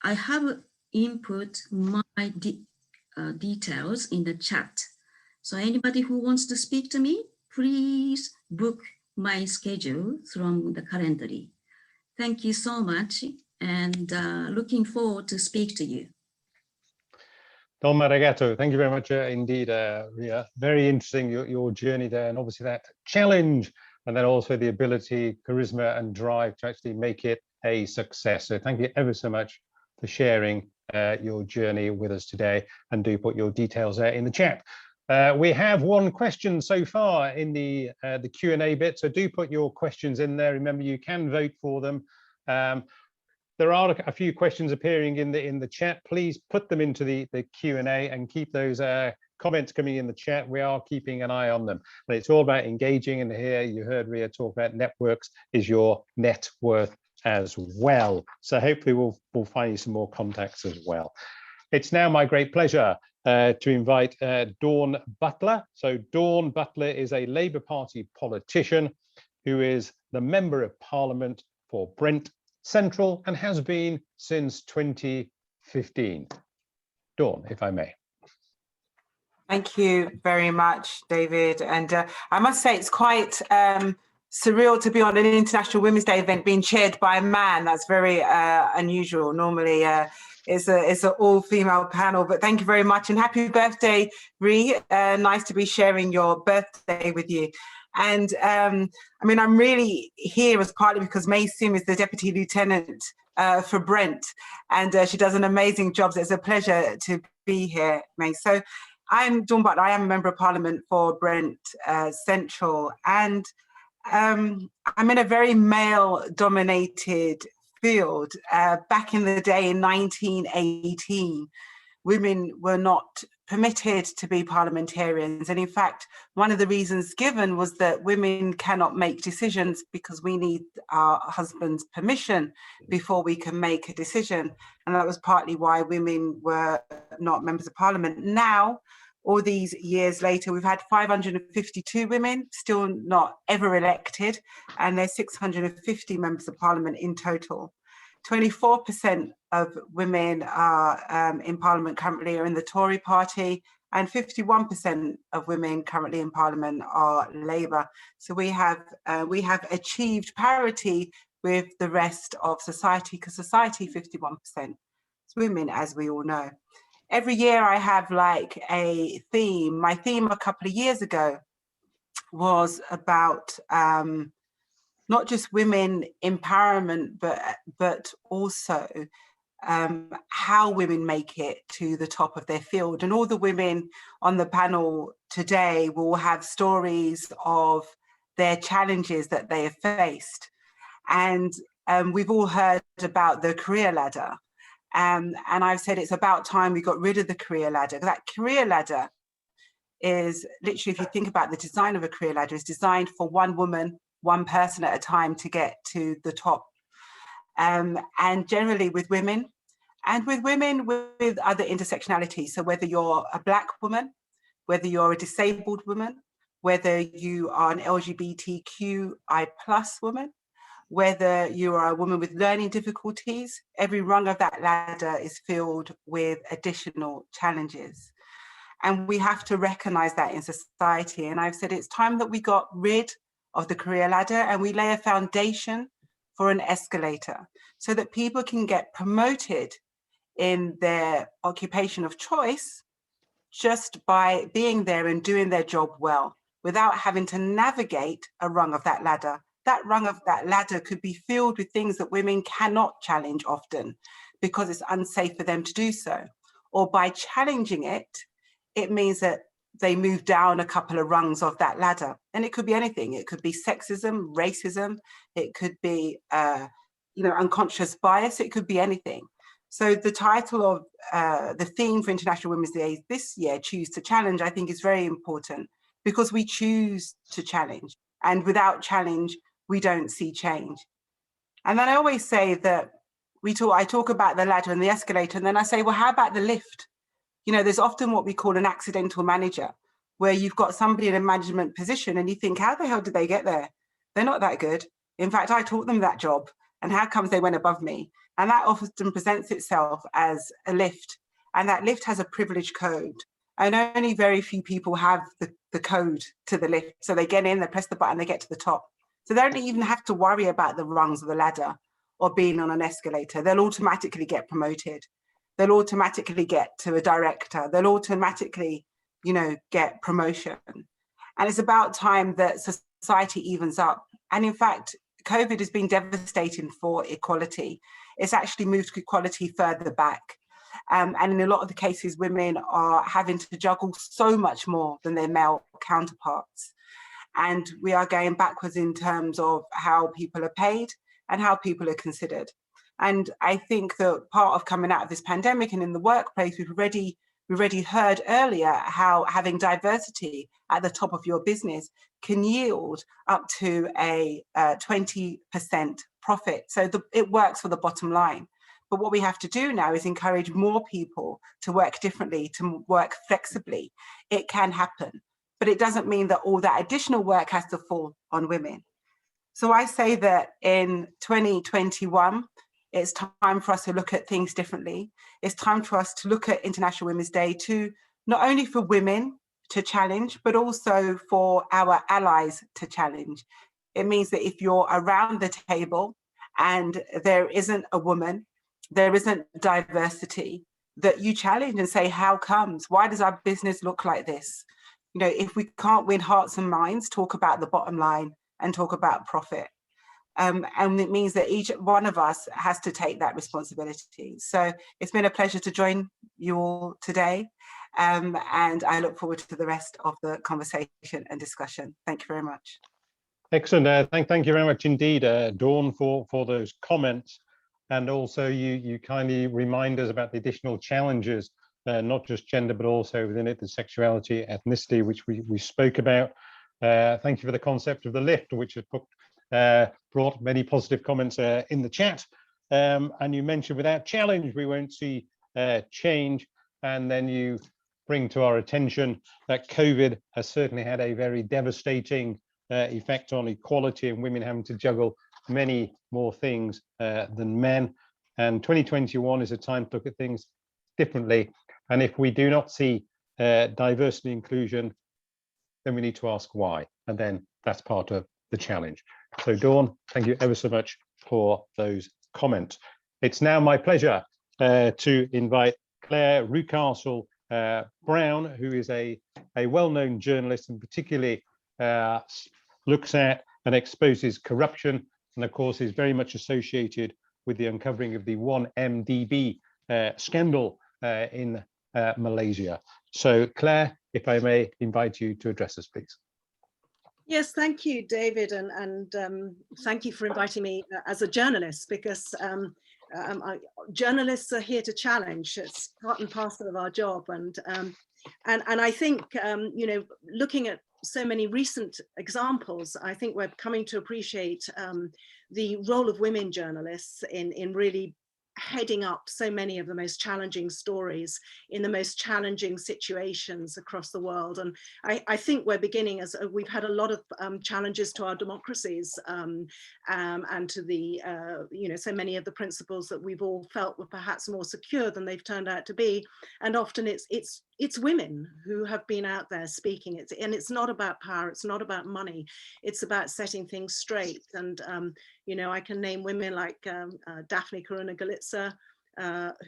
have input my details in the chat. So anybody who wants to speak to me, please book my schedule from the calendar. Thank you so much, and looking forward to speak to you. Don Arigato. Thank you very much indeed, Ria. Very interesting, your journey there, and obviously that challenge, and then also the ability, charisma and drive to actually make it a success. So thank you ever so much for sharing your journey with us today, and do put your details there in the chat. We have one question so far in the Q&A bit, so do put your questions in there. Remember, you can vote for them. There are a few questions appearing in the chat. Please put them into the Q&A and keep those comments coming in the chat. We are keeping an eye on them. But it's all about engaging, and here you heard Ria talk about networks is your net worth as well. So hopefully we'll find you some more contacts as well. It's now my great pleasure to invite Dawn Butler. So Dawn Butler is a Labour Party politician who is the Member of Parliament for Brent Central and has been since 2015. Dawn, if I may. Thank you very much, David. And I must say it's quite surreal to be on an International Women's Day event being chaired by a man. That's very unusual. Normally it's an all-female panel, but thank you very much and happy birthday, Ree. Nice to be sharing your birthday with you. And I mean, I'm really here as partly because May Sim is the Deputy Lieutenant for Brent, and she does an amazing job. So it's a pleasure to be here, May. So I'm Dawn Butler. I am a Member of Parliament for Brent Central, and I'm in a very male-dominated field. Back in the day in 1918, women were not permitted to be parliamentarians. And in fact, one of the reasons given was that women cannot make decisions because we need our husband's permission before we can make a decision. And that was partly why women were not members of parliament. Now, all these years later, we've had 552 women still not ever elected, and there's 650 members of parliament in total. 24% of women are in parliament currently are in the Tory party, and 51% of women currently in parliament are Labour. So we have achieved parity with the rest of society, because society 51% is women, as we all know. Every year I have like a theme. My theme a couple of years ago was about not just women empowerment, but also how women make it to the top of their field. And all the women on the panel today will have stories of their challenges that they have faced. And we've all heard about the career ladder. And I've said it's about time we got rid of the career ladder. That career ladder is literally, if you think about the design of a career ladder, is designed for one woman, one person at a time to get to the top. And generally with women, and with women with other intersectionalities. So whether you're a Black woman, whether you're a disabled woman, whether you are an LGBTQI+ woman, whether you are a woman with learning difficulties, every rung of that ladder is filled with additional challenges. And we have to recognize that in society. And I've said it's time that we got rid of the career ladder and we lay a foundation for an escalator so that people can get promoted in their occupation of choice just by being there and doing their job well, without having to navigate a rung of that ladder. That rung of that ladder could be filled with things that women cannot challenge often because it's unsafe for them to do so. Or by challenging it, it means that they move down a couple of rungs of that ladder. And it could be anything. It could be sexism, racism. It could be, unconscious bias. It could be anything. So the title of the theme for International Women's Day this year, Choose to Challenge, I think is very important because we choose to challenge. And without challenge, we don't see change. And then I always say that I talk about the ladder and the escalator, and then I say, well, how about the lift? You know, there's often what we call an accidental manager, where you've got somebody in a management position and you think, how the hell did they get there? They're not that good. In fact, I taught them that job. And how comes they went above me? And that often presents itself as a lift. And that lift has a privilege code. And only very few people have the code to the lift. So they get in, they press the button, they get to the top. So they don't even have to worry about the rungs of the ladder or being on an escalator. They'll automatically get promoted. They'll automatically get to a director. They'll automatically, get promotion. And it's about time that society evens up. And in fact, COVID has been devastating for equality. It's actually moved equality further back. And in a lot of the cases, women are having to juggle so much more than their male counterparts. And we are going backwards in terms of how people are paid and how people are considered. And I think that part of coming out of this pandemic and in the workplace, we've already heard earlier how having diversity at the top of your business can yield up to a 20% profit. So it works for the bottom line. But what we have to do now is encourage more people to work differently, to work flexibly. It can happen, but it doesn't mean that all that additional work has to fall on women. So I say that in 2021, it's time for us to look at things differently. It's time for us to look at International Women's Day to not only for women to challenge, but also for our allies to challenge. It means that if you're around the table and there isn't a woman, there isn't diversity, that you challenge and say, how comes? Why does our business look like this? If we can't win hearts and minds, talk about the bottom line and talk about profit. And it means that each one of us has to take that responsibility. So it's been a pleasure to join you all today. And I look forward to the rest of the conversation and discussion. Thank you very much. Excellent. Thank you very much indeed, Dawn, for those comments. And also you kindly remind us about the additional challenges, not just gender, but also within it, the sexuality, ethnicity, which we spoke about. Thank you for the concept of the lift, which has brought many positive comments in the chat. And you mentioned without challenge, we won't see change. And then you bring to our attention that COVID has certainly had a very devastating effect on equality and women having to juggle many more things than men. And 2021 is a time to look at things differently. And if we do not see diversity inclusion, then we need to ask why. And then that's part of the challenge. So Dawn, thank you ever so much for those comments. It's now my pleasure to invite Claire Rucastle Brown, who is a well-known journalist and particularly looks at and exposes corruption, and of course is very much associated with the uncovering of the 1MDB scandal in Malaysia. So Claire, if I may invite you to address us, please. Yes, thank you, David, and thank you for inviting me as a journalist, because journalists are here to challenge. It's part and parcel of our job, and I think looking at so many recent examples, I think we're coming to appreciate the role of women journalists in really heading up so many of the most challenging stories in the most challenging situations across the world. And I think we're beginning, as we've had a lot of challenges to our democracies and to the, so many of the principles that we've all felt were perhaps more secure than they've turned out to be. And often it's it's women who have been out there speaking. And it's not about power, it's not about money, it's about setting things straight. And you know, I can name women like Daphne Caruana Galizia,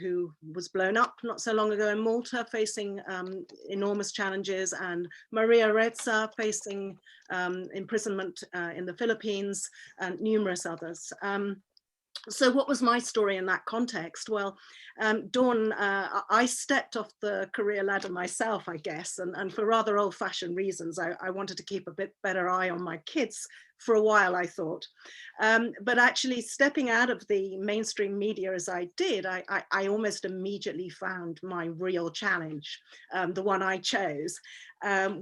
who was blown up not so long ago in Malta, facing enormous challenges, and Maria Ressa facing imprisonment in the Philippines, and numerous others. So what was my story in that context? Well, Dawn, I stepped off the career ladder myself, I guess, and for rather old-fashioned reasons. I wanted to keep a bit better eye on my kids for a while, I thought. But actually stepping out of the mainstream media as I did, I almost immediately found my real challenge, the one I chose,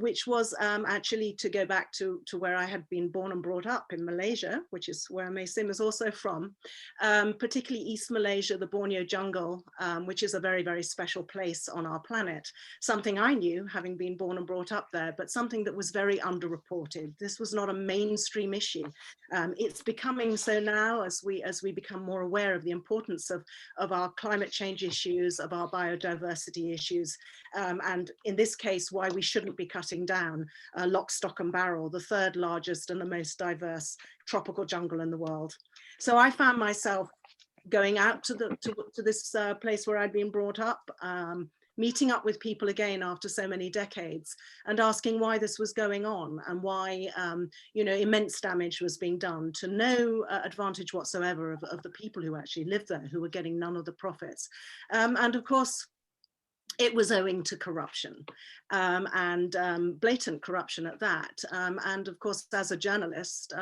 which was actually to go back to where I had been born and brought up in Malaysia, which is where Maysim is also from, particularly East Malaysia, the Borneo jungle, which is a very, very special place on our planet. Something I knew, having been born and brought up there, but something that was very underreported. This was not a mainstream issue. It's becoming so now as we become more aware of the importance of our climate change issues, of our biodiversity issues, and in this case, why we shouldn't be cutting down lock, stock and barrel, the third largest and the most diverse tropical jungle in the world. So I found myself going out to this place where I'd been brought up, meeting up with people again after so many decades, and asking why this was going on, and why you know, immense damage was being done to no advantage whatsoever of the people who actually lived there, who were getting none of the profits. And of course, it was owing to corruption, and blatant corruption at that. And of course, as a journalist,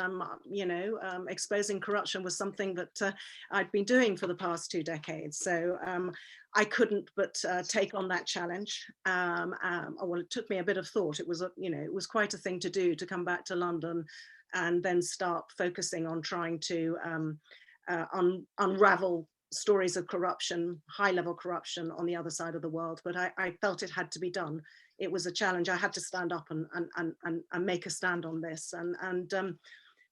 you know, exposing corruption was something that I'd been doing for the past 2 decades. So I couldn't but take on that challenge. Well, it took me a bit of thought. It was, you know, it was quite a thing to do, to come back to London and then start focusing on trying to unravel stories of corruption, high-level corruption on the other side of the world. But I felt it had to be done. It was a challenge. I had to stand up and make a stand on this. And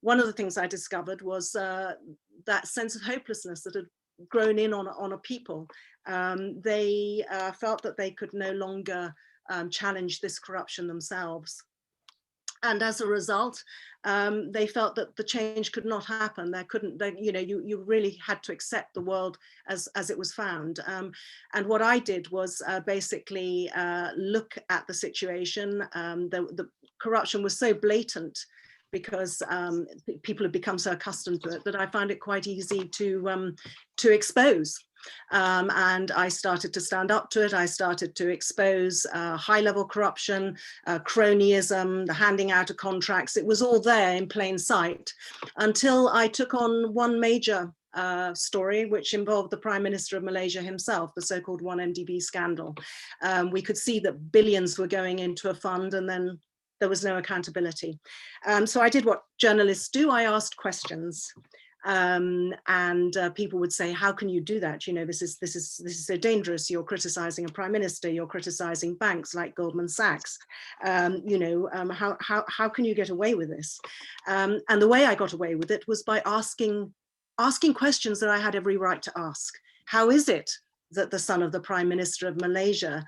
one of the things I discovered was that sense of hopelessness that had grown in on a people. They felt that they could no longer challenge this corruption themselves. And as a result, they felt that the change could not happen. You know, you really had to accept the world as it was found. And what I did was basically look at the situation. The corruption was so blatant because people have become so accustomed to it that I found it quite easy to expose. And I started to stand up to it. I started to expose high-level corruption, cronyism, the handing out of contracts. It was all there in plain sight until I took on one major story, which involved the Prime Minister of Malaysia himself, the so-called 1MDB scandal. We could see that billions were going into a fund, and then there was no accountability. So I did what journalists do. I asked questions. And people would say, how can you do that? You know, this is so dangerous. You're criticizing a prime minister, you're criticizing banks like Goldman Sachs. You know, how can you get away with this? And the way I got away with it was by asking questions that I had every right to ask. How is it that the son of the Prime Minister of Malaysia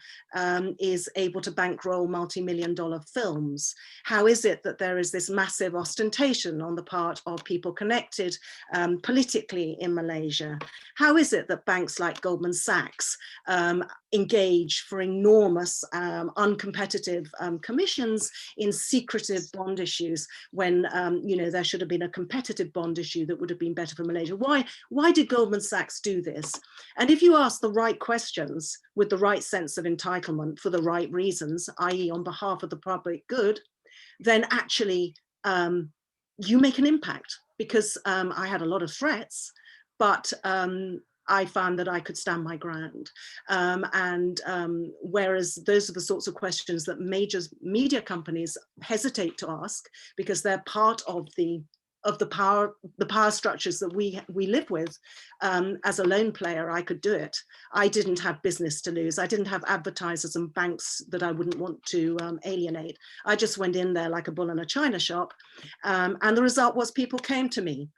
is able to bankroll multi-million-dollar films? How is it that there is this massive ostentation on the part of people connected politically in Malaysia? How is it that banks like Goldman Sachs engage for enormous uncompetitive commissions in secretive bond issues when you know, there should have been a competitive bond issue that would have been better for Malaysia? Why did Goldman Sachs do this? And if you ask the right questions with the right sense of entitlement for the right reasons, i.e. on behalf of the public good, then actually you make an impact. Because I had a lot of threats, but I found that I could stand my ground. Whereas those are the sorts of questions that major media companies hesitate to ask because they're part of the power structures that we live with. As a lone player, I could do it. I didn't have business to lose. I didn't have advertisers and banks that I wouldn't want to alienate. I just went in there like a bull in a china shop. And the result was people came to me.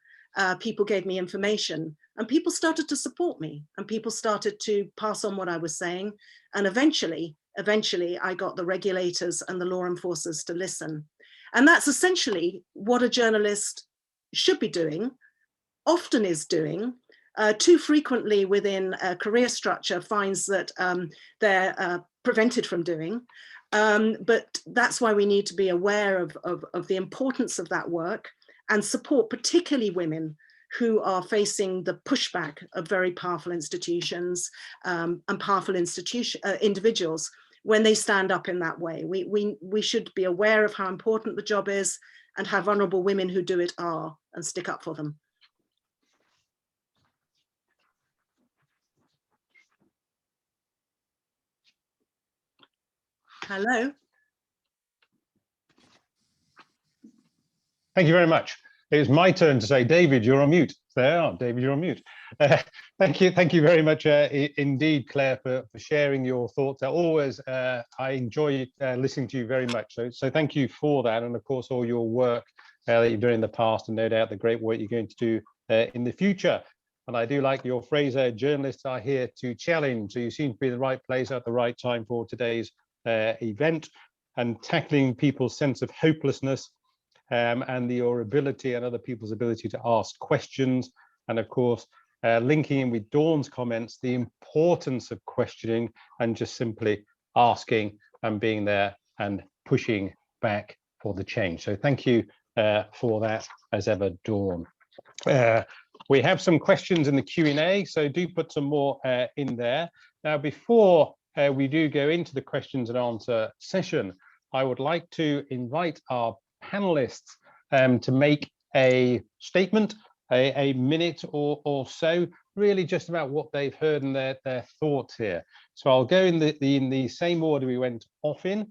People gave me information, and people started to support me, and people started to pass on what I was saying. And eventually eventually I got the regulators and the law enforcers to listen. And that's essentially what a journalist should be doing, often is doing. Too frequently within a career structure finds that they're prevented from doing. But that's why we need to be aware of the importance of that work and support particularly women who are facing the pushback of very powerful institutions and powerful individuals when they stand up in that way. We should be aware of how important the job is and how vulnerable women who do it are, and stick up for them. Hello. Thank you very much. It's my turn to say, David, you're on mute. There are, David, you're on mute. Thank you very much indeed, Claire, for sharing your thoughts. I enjoy listening to you very much. So thank you for that. And of course, all your work that you've done in the past, and no doubt the great work you're going to do in the future. And I do like your phrase, journalists are here to challenge. So you seem to be in the right place at the right time for today's event, and tackling people's sense of hopelessness and your ability and other people's ability to ask questions. And of course, linking in with Dawn's comments, the importance of questioning and just simply asking and being there and pushing back for the change. So thank you for that as ever, Dawn. We have some questions in the Q&A, so do put some more in there. Now, before we do go into the questions and answer session, I would like to invite our panelists to make a statement, a minute or so, really just about what they've heard and their thoughts here. So I'll go in the same order we went off in.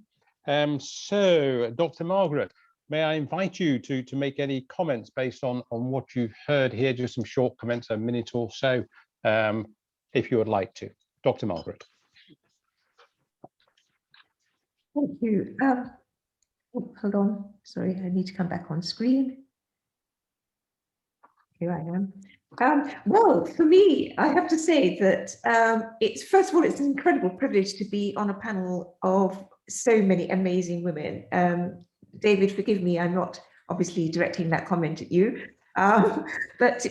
So Dr. Margaret, may I invite you to make any comments based on what you've heard here, just some short comments, a minute or so, if you would like to. Dr. Margaret. Thank you. Oh, hold on, sorry, I need to come back on screen. Here I am. Well, for me, I have to say that it's, first of all, it's an incredible privilege to be on a panel of so many amazing women. David, forgive me, I'm not obviously directing that comment at you, but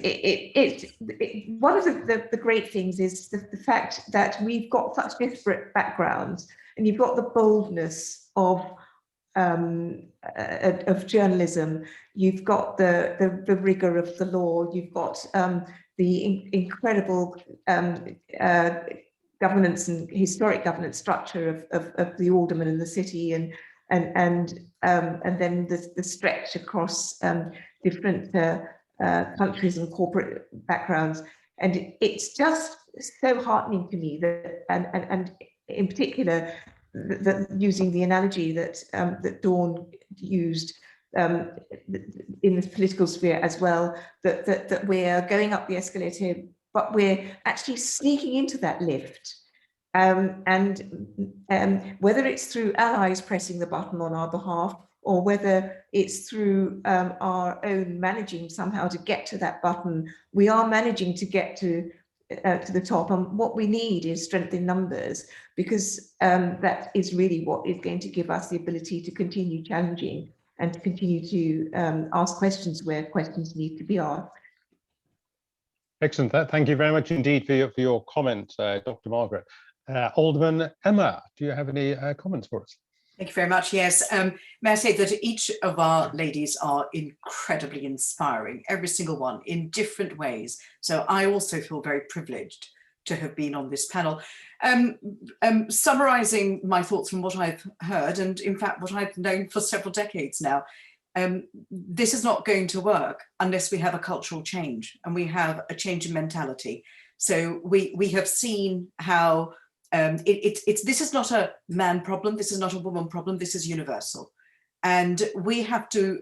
one of the great things is the fact that we've got such disparate backgrounds, and you've got the boldness of journalism, you've got the rigor of the law, you've got the incredible governance and historic governance structure of the alderman and the city, and then the stretch across different countries and corporate backgrounds. And it's just so heartening to me that, and in particular, using the analogy that Dawn used in the political sphere as well, that we're going up the escalator, but we're actually sneaking into that lift. Whether it's through allies pressing the button on our behalf, or whether it's through our own managing somehow to get to that button, we are managing to get to the top. And what we need is strength in numbers, because that is really what is going to give us the ability to continue challenging and to continue to ask questions where questions need to be asked. Excellent. Thank you very much indeed for your comment, Dr. Margaret. Alderman Emma, do you have any comments for us? Thank you very much. Yes. May I say that each of our ladies are incredibly inspiring, every single one in different ways. So I also feel very privileged to have been on this panel. Summarising my thoughts from what I've heard, and in fact what I've known for several decades now, this is not going to work unless we have a cultural change and we have a change in mentality. So we have seen how this is not a man problem, this is not a woman problem, this is universal. And we have to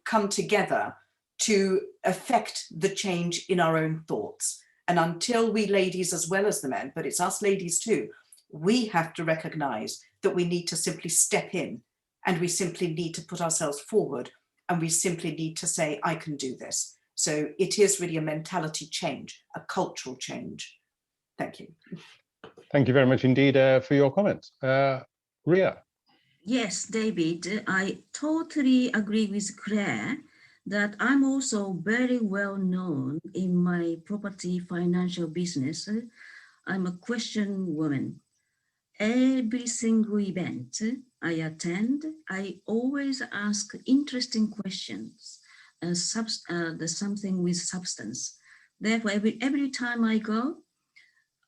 come together to affect the change in our own thoughts. And until we ladies, as well as the men, but it's us ladies too, we have to recognize that we need to simply step in, and we simply need to put ourselves forward, and we simply need to say, I can do this. So it is really a mentality change, a cultural change. Thank you. Thank you very much indeed for your comments. Ria. Yes, David, I totally agree with Claire that I'm also very well known in my property financial business. I'm a question woman. Every single event I attend, I always ask interesting questions, there's something with substance. Therefore, every time I go,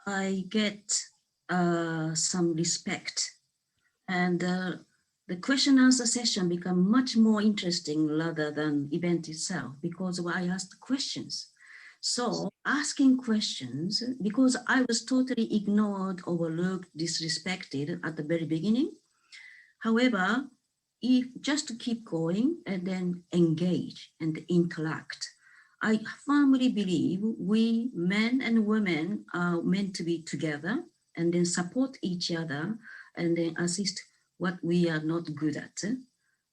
I get some respect, and the question answer session become much more interesting rather than event itself, because I asked questions. So asking questions, because I was totally ignored, overlooked, disrespected at the very beginning. However, if just to keep going and then engage and interact, I firmly believe we men and women are meant to be together and then support each other and then assist what we are not good at.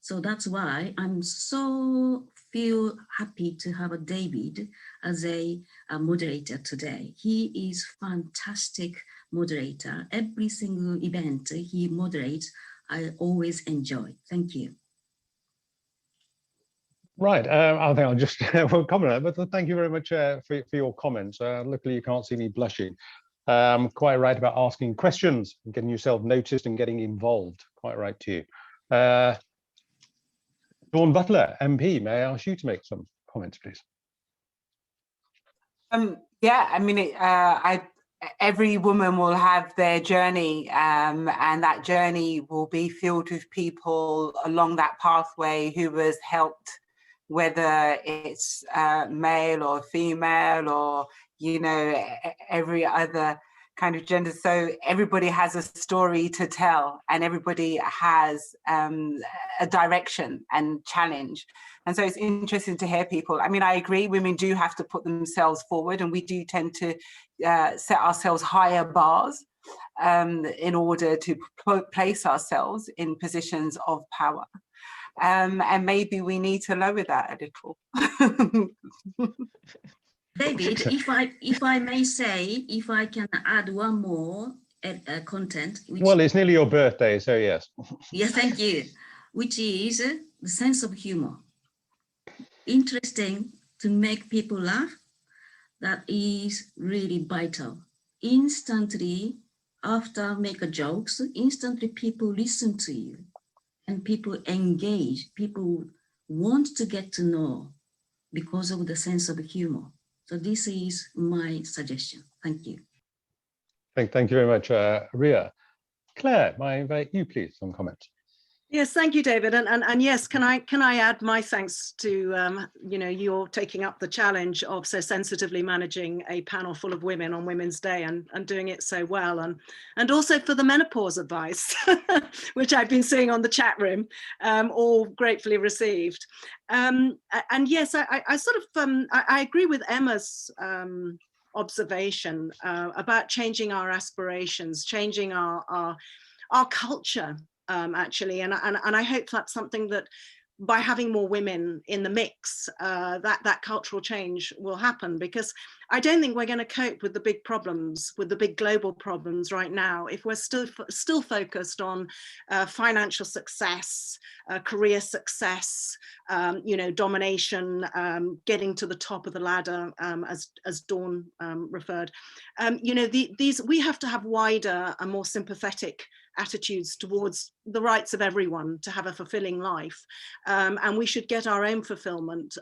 So that's why I'm so feel happy to have a David as a moderator today. He is fantastic moderator. Every single event he moderates, I always enjoy. Thank you. Right, I think I'll just won't comment on that, but thank you very much for your comments. Luckily, you can't see me blushing. Quite right about asking questions, and getting yourself noticed and getting involved. Quite right too. Dawn Butler, MP, may I ask you to make some comments, please? Yeah, I mean, every woman will have their journey, and that journey will be filled with people along that pathway who was helped, whether it's male or female or, you know, every other kind of gender. So everybody has a story to tell, and everybody has a direction and challenge. And so it's interesting to hear people. I mean, I agree, women do have to put themselves forward, and we do tend to set ourselves higher bars in order to place ourselves in positions of power. And maybe we need to lower that a little. David, if I may say, if I can add one more content. Well, it's nearly your birthday, so yes. Yes, thank you. Which is the sense of humor. Interesting to make people laugh. That is really vital. Instantly, after make a jokes, instantly people listen to you and people engage. People want to get to know because of the sense of humor. So this is my suggestion. Thank you. Thank you very much, Ria. Claire, may I invite you, please, some comments? Yes, thank you, David. And yes, can I add my thanks to you know, you're taking up the challenge of so sensitively managing a panel full of women on Women's Day and doing it so well, and also for the menopause advice, which I've been seeing on the chat room, all gratefully received. And yes, I sort of I agree with Emma's observation about changing our aspirations, changing our culture. Actually, and I hope that's something that by having more women in the mix, that cultural change will happen, because I don't think we're going to cope with the big problems, with the big global problems right now, if we're still focused on financial success, career success, you know, domination, getting to the top of the ladder, as Dawn referred. You know, we have to have wider and more sympathetic attitudes towards the rights of everyone to have a fulfilling life, and we should get our own fulfillment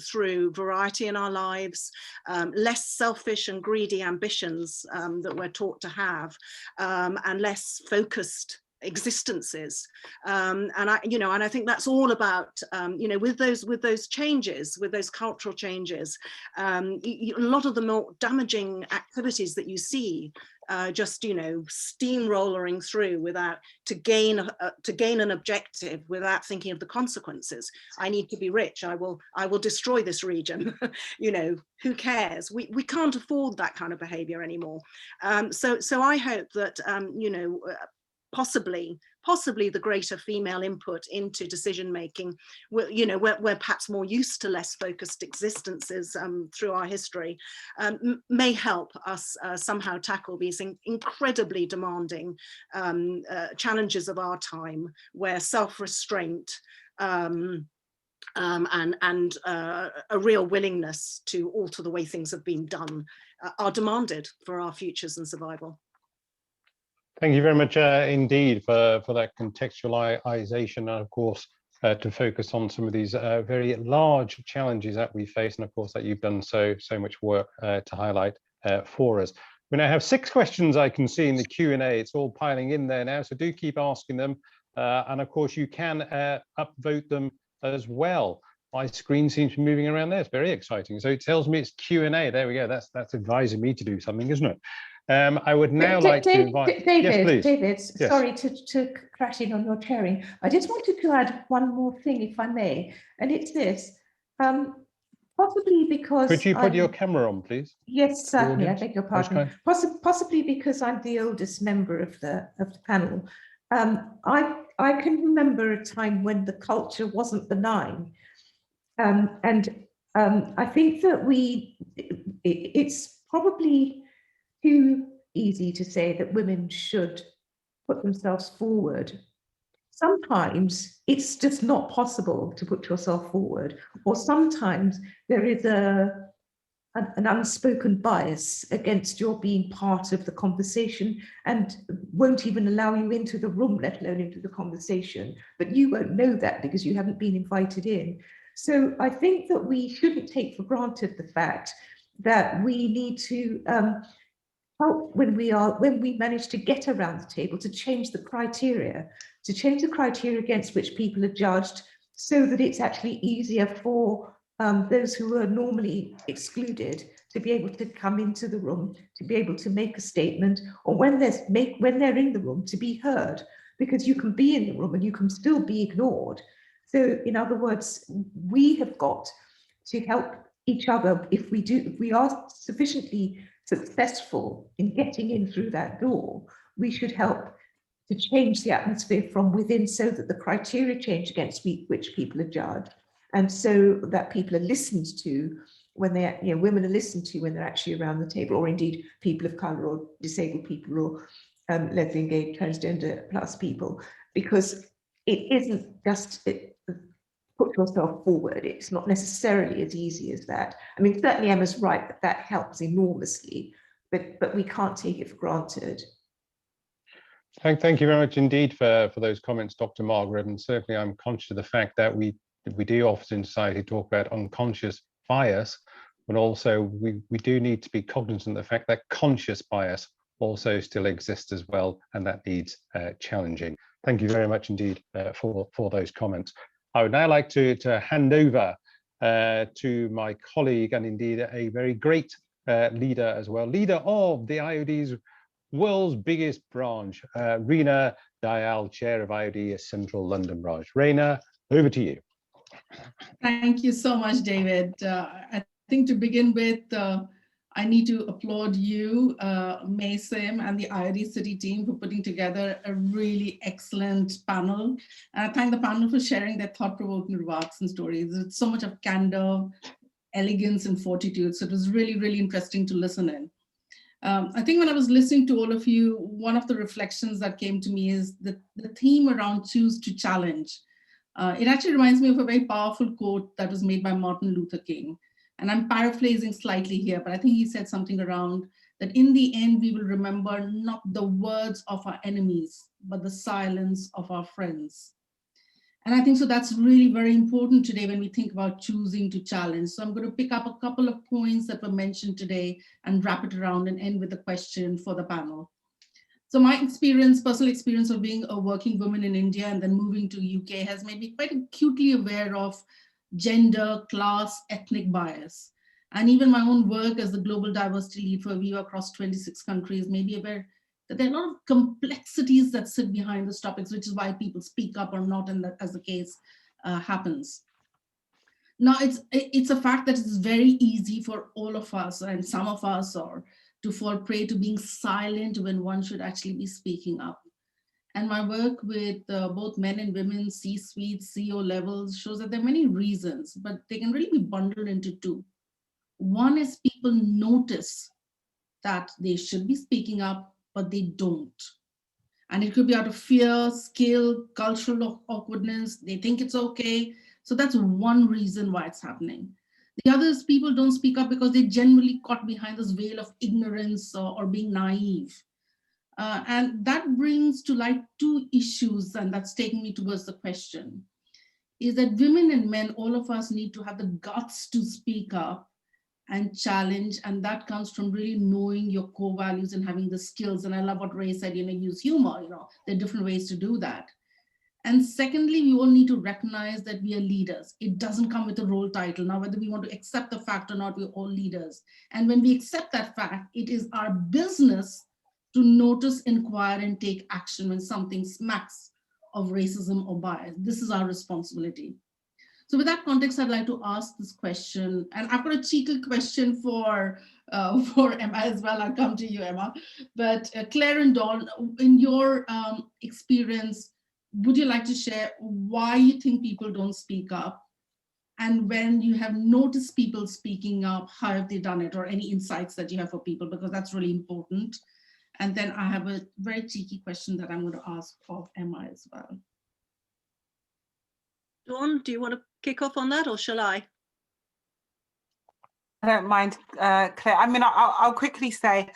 through variety in our lives, less selfish and greedy ambitions that we're taught to have, and less focused existences, and I think that's all about you know, with those changes, with those cultural changes, a lot of the more damaging activities that you see just, you know, steamrolling through without to gain an objective without thinking of the consequences. I need to be rich. I will destroy this region. You know, who cares? We can't afford that kind of behavior anymore. So I hope that you know, possibly possibly the greater female input into decision making, we're perhaps more used to less focused existences through our history, may help us somehow tackle these incredibly demanding challenges of our time, where self-restraint and a real willingness to alter the way things have been done are demanded for our futures and survival. Thank you very much indeed for that contextualization, and of course to focus on some of these very large challenges that we face, and of course that you've done so much work to highlight for us. We now have 6 questions I can see in the Q&A. It's all piling in there now, so do keep asking them, and of course you can upvote them as well. My screen seems to be moving around there. It's very exciting. So it tells me it's Q&A. There we go. That's advising me to do something, isn't it? I would now like to invite David, yes, yes. Sorry to crash in on your chairing. I just wanted to add one more thing, if I may, and it's this. Possibly because could you put your camera on, please? Yes, certainly. I beg your pardon. Possibly because I'm the oldest member of the panel. I can remember a time when the culture wasn't benign, and I think that it's probably too easy to say that women should put themselves forward. Sometimes it's just not possible to put yourself forward, or sometimes there is an unspoken bias against your being part of the conversation and won't even allow you into the room, let alone into the conversation. But you won't know that because you haven't been invited in. So I think that we shouldn't take for granted the fact that we need to help when we manage to get around the table, to change the criteria against which people are judged, so that it's actually easier for those who are normally excluded to be able to come into the room, to be able to make a statement, or when they're in the room, to be heard, because you can be in the room and you can still be ignored. So in other words, we have got to help each other. If we are sufficiently successful in getting in through that door, we should help to change the atmosphere from within, so that the criteria change against which people are judged, and so that people are listened to when women are listened to when they're actually around the table, or indeed people of colour or disabled people or lesbian, gay, transgender plus people, because it isn't just put yourself forward. It's not necessarily as easy as that. I mean, certainly Emma's right that helps enormously, but we can't take it for granted. Thank you very much indeed for those comments, Dr. Margaret. And certainly I'm conscious of the fact that we do often in society talk about unconscious bias, but also we do need to be cognizant of the fact that conscious bias also still exists as well, and that needs challenging. Thank you very much indeed for those comments. I would now like to hand over to my colleague, and indeed a very great leader as well, leader of the IoD's world's biggest branch, Reena Dayal, Chair of IoD Central London Branch. Reena, over to you. Thank you so much, David. I think to begin with, I need to applaud you, Maysim, and the IoD City team for putting together a really excellent panel. And I thank the panel for sharing their thought-provoking remarks and stories. It's so much of candor, elegance, and fortitude. So it was really, really interesting to listen in. I think when I was listening to all of you, one of the reflections that came to me is the theme around choose to challenge. It actually reminds me of a very powerful quote that was made by Martin Luther King. And I'm paraphrasing slightly here, but I think he said something around that in the end, we will remember not the words of our enemies, but the silence of our friends. And I think so that's really very important today when we think about choosing to challenge. So I'm going to pick up a couple of points that were mentioned today and wrap it around and end with a question for the panel. So my experience, personal experience of being a working woman in India and then moving to UK has made me quite acutely aware of gender, class, ethnic bias. And even my own work as the global diversity lead for Viva across 26 countries made me aware that there are a lot of complexities that sit behind these topics, which is why people speak up or not, and that, as the case happens. Now, it's a fact that it's very easy for all of us, and some of us, to fall prey to being silent when one should actually be speaking up. And my work with both men and women, C-suite, CEO levels shows that there are many reasons, but they can really be bundled into two. One is people notice that they should be speaking up, but they don't. And it could be out of fear, skill, cultural awkwardness. They think it's okay. So that's one reason why it's happening. The other is people don't speak up because they're generally caught behind this veil of ignorance or being naive. And that brings to light two issues, and that's taking me towards the question, is that women and men, all of us need to have the guts to speak up and challenge, and that comes from really knowing your core values and having the skills. And I love what Ray said, use humor, there are different ways to do that. And secondly, we all need to recognize that we are leaders. It doesn't come with a role title. Now, whether we want to accept the fact or not, we're all leaders. And when we accept that fact, it is our business to notice, inquire, and take action when something smacks of racism or bias. This is our responsibility. So with that context, I'd like to ask this question, and I've got a cheeky question for Emma as well. I'll come to you, Emma. But Claire and Dawn, in your experience, would you like to share why you think people don't speak up? And when you have noticed people speaking up, how have they done it? Or any insights that you have for people, because that's really important. And then I have a very cheeky question that I'm going to ask of Emma as well. Dawn, do you want to kick off on that, or shall I? I don't mind, Claire. I mean, I'll quickly say,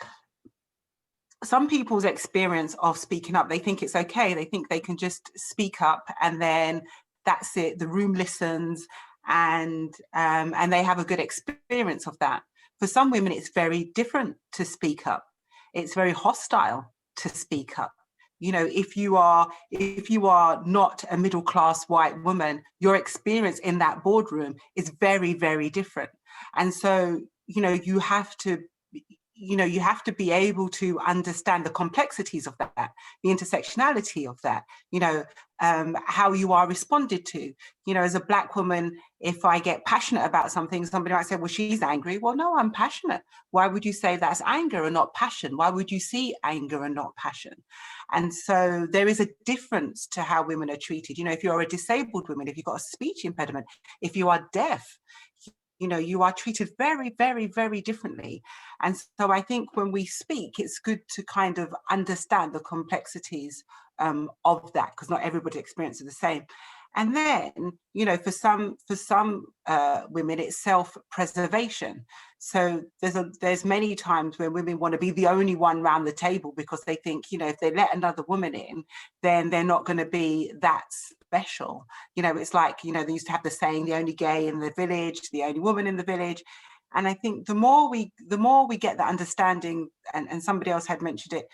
some people's experience of speaking up, they think it's okay. They think they can just speak up and then that's it. The room listens and they have a good experience of that. For some women, it's very different to speak up. It's very hostile to speak up. If you are not a middle-class white woman, your experience in that boardroom is very, very different. And so, you have to be able to understand the complexities of that, the intersectionality of that, how you are responded to. As a Black woman, if I get passionate about something, somebody might say, well, she's angry. Well, no, I'm passionate. Why would you say that's anger and not passion? Why would you see anger and not passion? And so there is a difference to how women are treated. If you're a disabled woman, if you've got a speech impediment, if you are deaf, you are treated very, very, very differently. And so I think when we speak, it's good to kind of understand the complexities of that, because not everybody experiences the same. And then, for some women, it's self-preservation. So there's many times when women want to be the only one around the table because they think, if they let another woman in, then they're not going to be that special. It's like, they used to have the saying, the only gay in the village, the only woman in the village. And I think the more we get that understanding, and somebody else had mentioned it,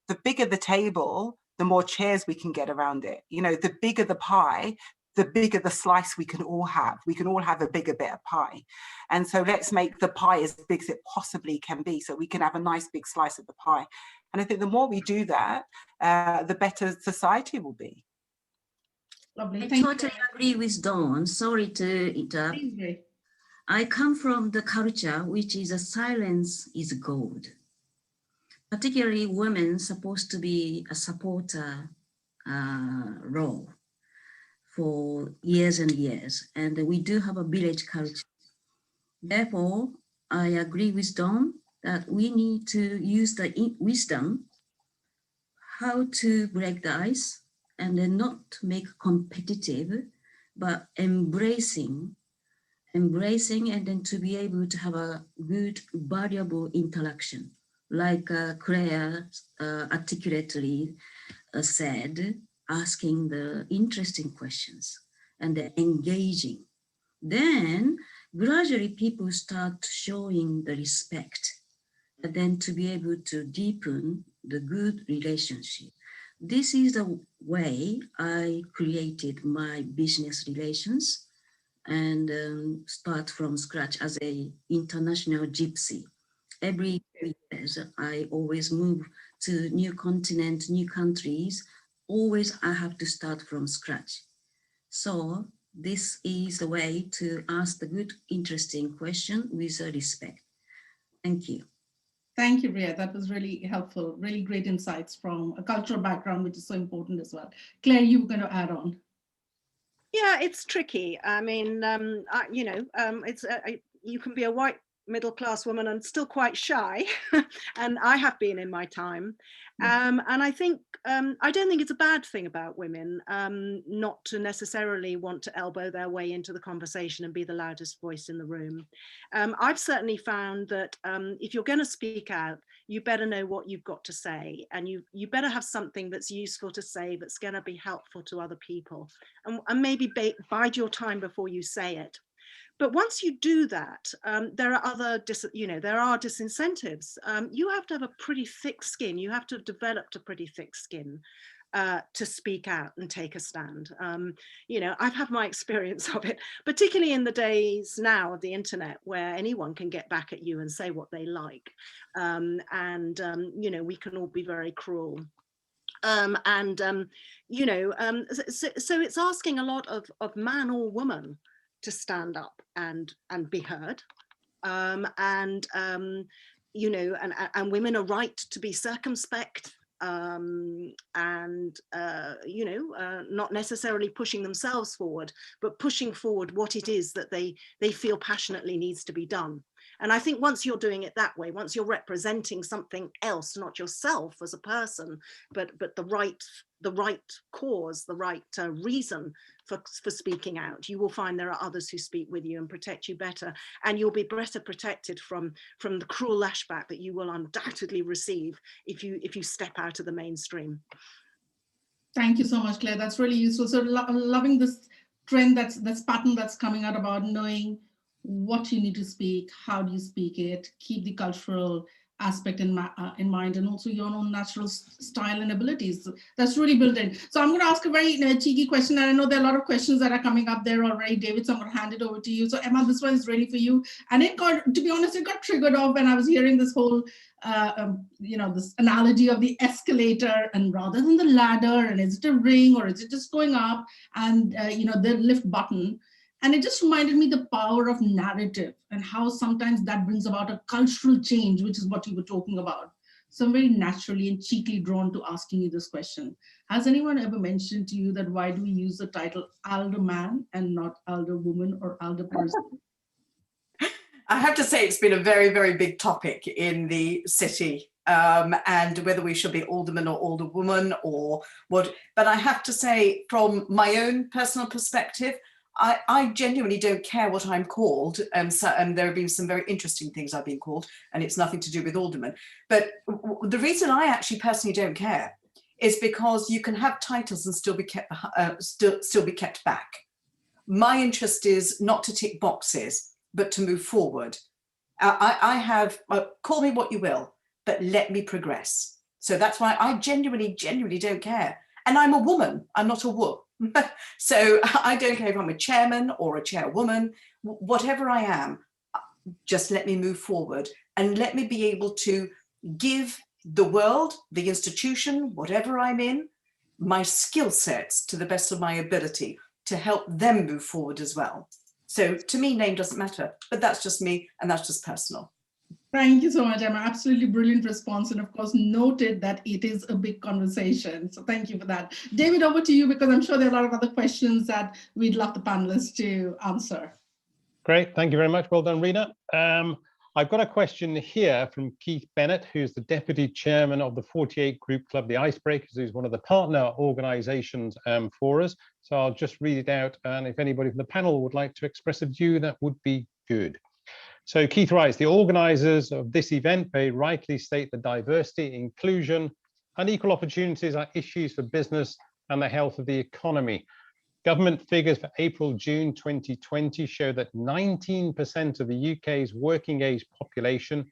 the bigger the table, the more chairs we can get around it. The bigger the pie, the bigger the slice we can all have. We can all have a bigger bit of pie. And so let's make the pie as big as it possibly can be so we can have a nice big slice of the pie. And I think the more we do that, the better society will be. Lovely. I totally agree with Dawn. Sorry to interrupt. I come from the culture which is a silence is gold. Particularly women supposed to be a supporter role for years and years. And we do have a village culture. Therefore, I agree with Dawn that we need to use the wisdom how to break the ice and then not make competitive, but embracing and then to be able to have a good, valuable interaction. Like Claire articulately said, asking the interesting questions and engaging. Then gradually people start showing the respect, and then to be able to deepen the good relationship. This is the way I created my business relations and start from scratch as a international gypsy. Every 3 years, I always move to new continent, new countries. Always I have to start from scratch. So this is the way to ask the good, interesting question with respect. Thank you. Thank you, Ria. That was really helpful. Really great insights from a cultural background, which is so important as well. Claire, you were going to add on. Yeah, it's tricky. I mean, you can be a white middle-class woman and still quite shy, and I have been in my time. And I think I don't think it's a bad thing about women not to necessarily want to elbow their way into the conversation and be the loudest voice in the room. I've certainly found that if you're going to speak out, you better know what you've got to say, and you better have something that's useful to say, that's going to be helpful to other people, and maybe bide your time before you say it. But once you do that, there are other, there are disincentives. You have to have a pretty thick skin. You have to have developed a pretty thick skin to speak out and take a stand. I've had my experience of it, particularly in the days now of the internet, where anyone can get back at you and say what they like. We can all be very cruel. So it's asking a lot of man or woman to stand up and be heard, and women are right to be circumspect, not necessarily pushing themselves forward, but pushing forward what it is that they feel passionately needs to be done. And I think once you're doing it that way, once you're representing something else, not yourself as a person, but the right cause, the right reason for speaking out, you will find there are others who speak with you and protect you better, and you'll be better protected from the cruel lashback that you will undoubtedly receive if you step out of the mainstream. Thank you so much, Claire. That's really useful. So loving this trend, this pattern that's coming out about knowing what you need to speak, how do you speak it, keep the cultural aspect in mind, and also your own natural style and abilities. That's really built in. So I'm going to ask a very cheeky question, and I know there are a lot of questions that are coming up there already, David, so I'm going to hand it over to you. So Emma, this one is really for you. And to be honest, it got triggered off when I was hearing this whole, this analogy of the escalator, and rather than the ladder, and is it a ring or is it just going up, and the lift button. And it just reminded me the power of narrative and how sometimes that brings about a cultural change, which is what you were talking about. So I'm very naturally and cheekily drawn to asking you this question. Has anyone ever mentioned to you that why do we use the title elder man and not elder woman or elder person? I have to say it's been a very, very big topic in the city, and whether we should be alderman or alderwoman or what. But I have to say, from my own personal perspective, I genuinely don't care what I'm called. And there have been some very interesting things I've been called, and it's nothing to do with alderman. But the reason I actually personally don't care is because you can have titles and still be kept still be kept back. My interest is not to tick boxes, but to move forward. I have, call me what you will, but let me progress. So that's why I genuinely don't care. And I'm a woman, I'm not a whoop. So I don't care if I'm a chairman or a chairwoman, whatever I am, just let me move forward and let me be able to give the world, the institution, whatever I'm in, my skill sets to the best of my ability to help them move forward as well. So to me, name doesn't matter, but that's just me and that's just personal. Thank you so much, Emma. Absolutely brilliant response. And of course, noted that it is a big conversation. So thank you for that. David, over to you, because I'm sure there are a lot of other questions that we'd love the panelists to answer. Great. Thank you very much. Well done, Rena. I've got a question here from Keith Bennett, who's the Deputy Chairman of the 48 Group Club, the Icebreakers, who's one of the partner organisations for us. So I'll just read it out. And if anybody from the panel would like to express a view, that would be good. So Keith writes, the organisers of this event very rightly state that diversity, inclusion and equal opportunities are issues for business and the health of the economy. Government figures for April-June 2020 show that 19% of the UK's working age population,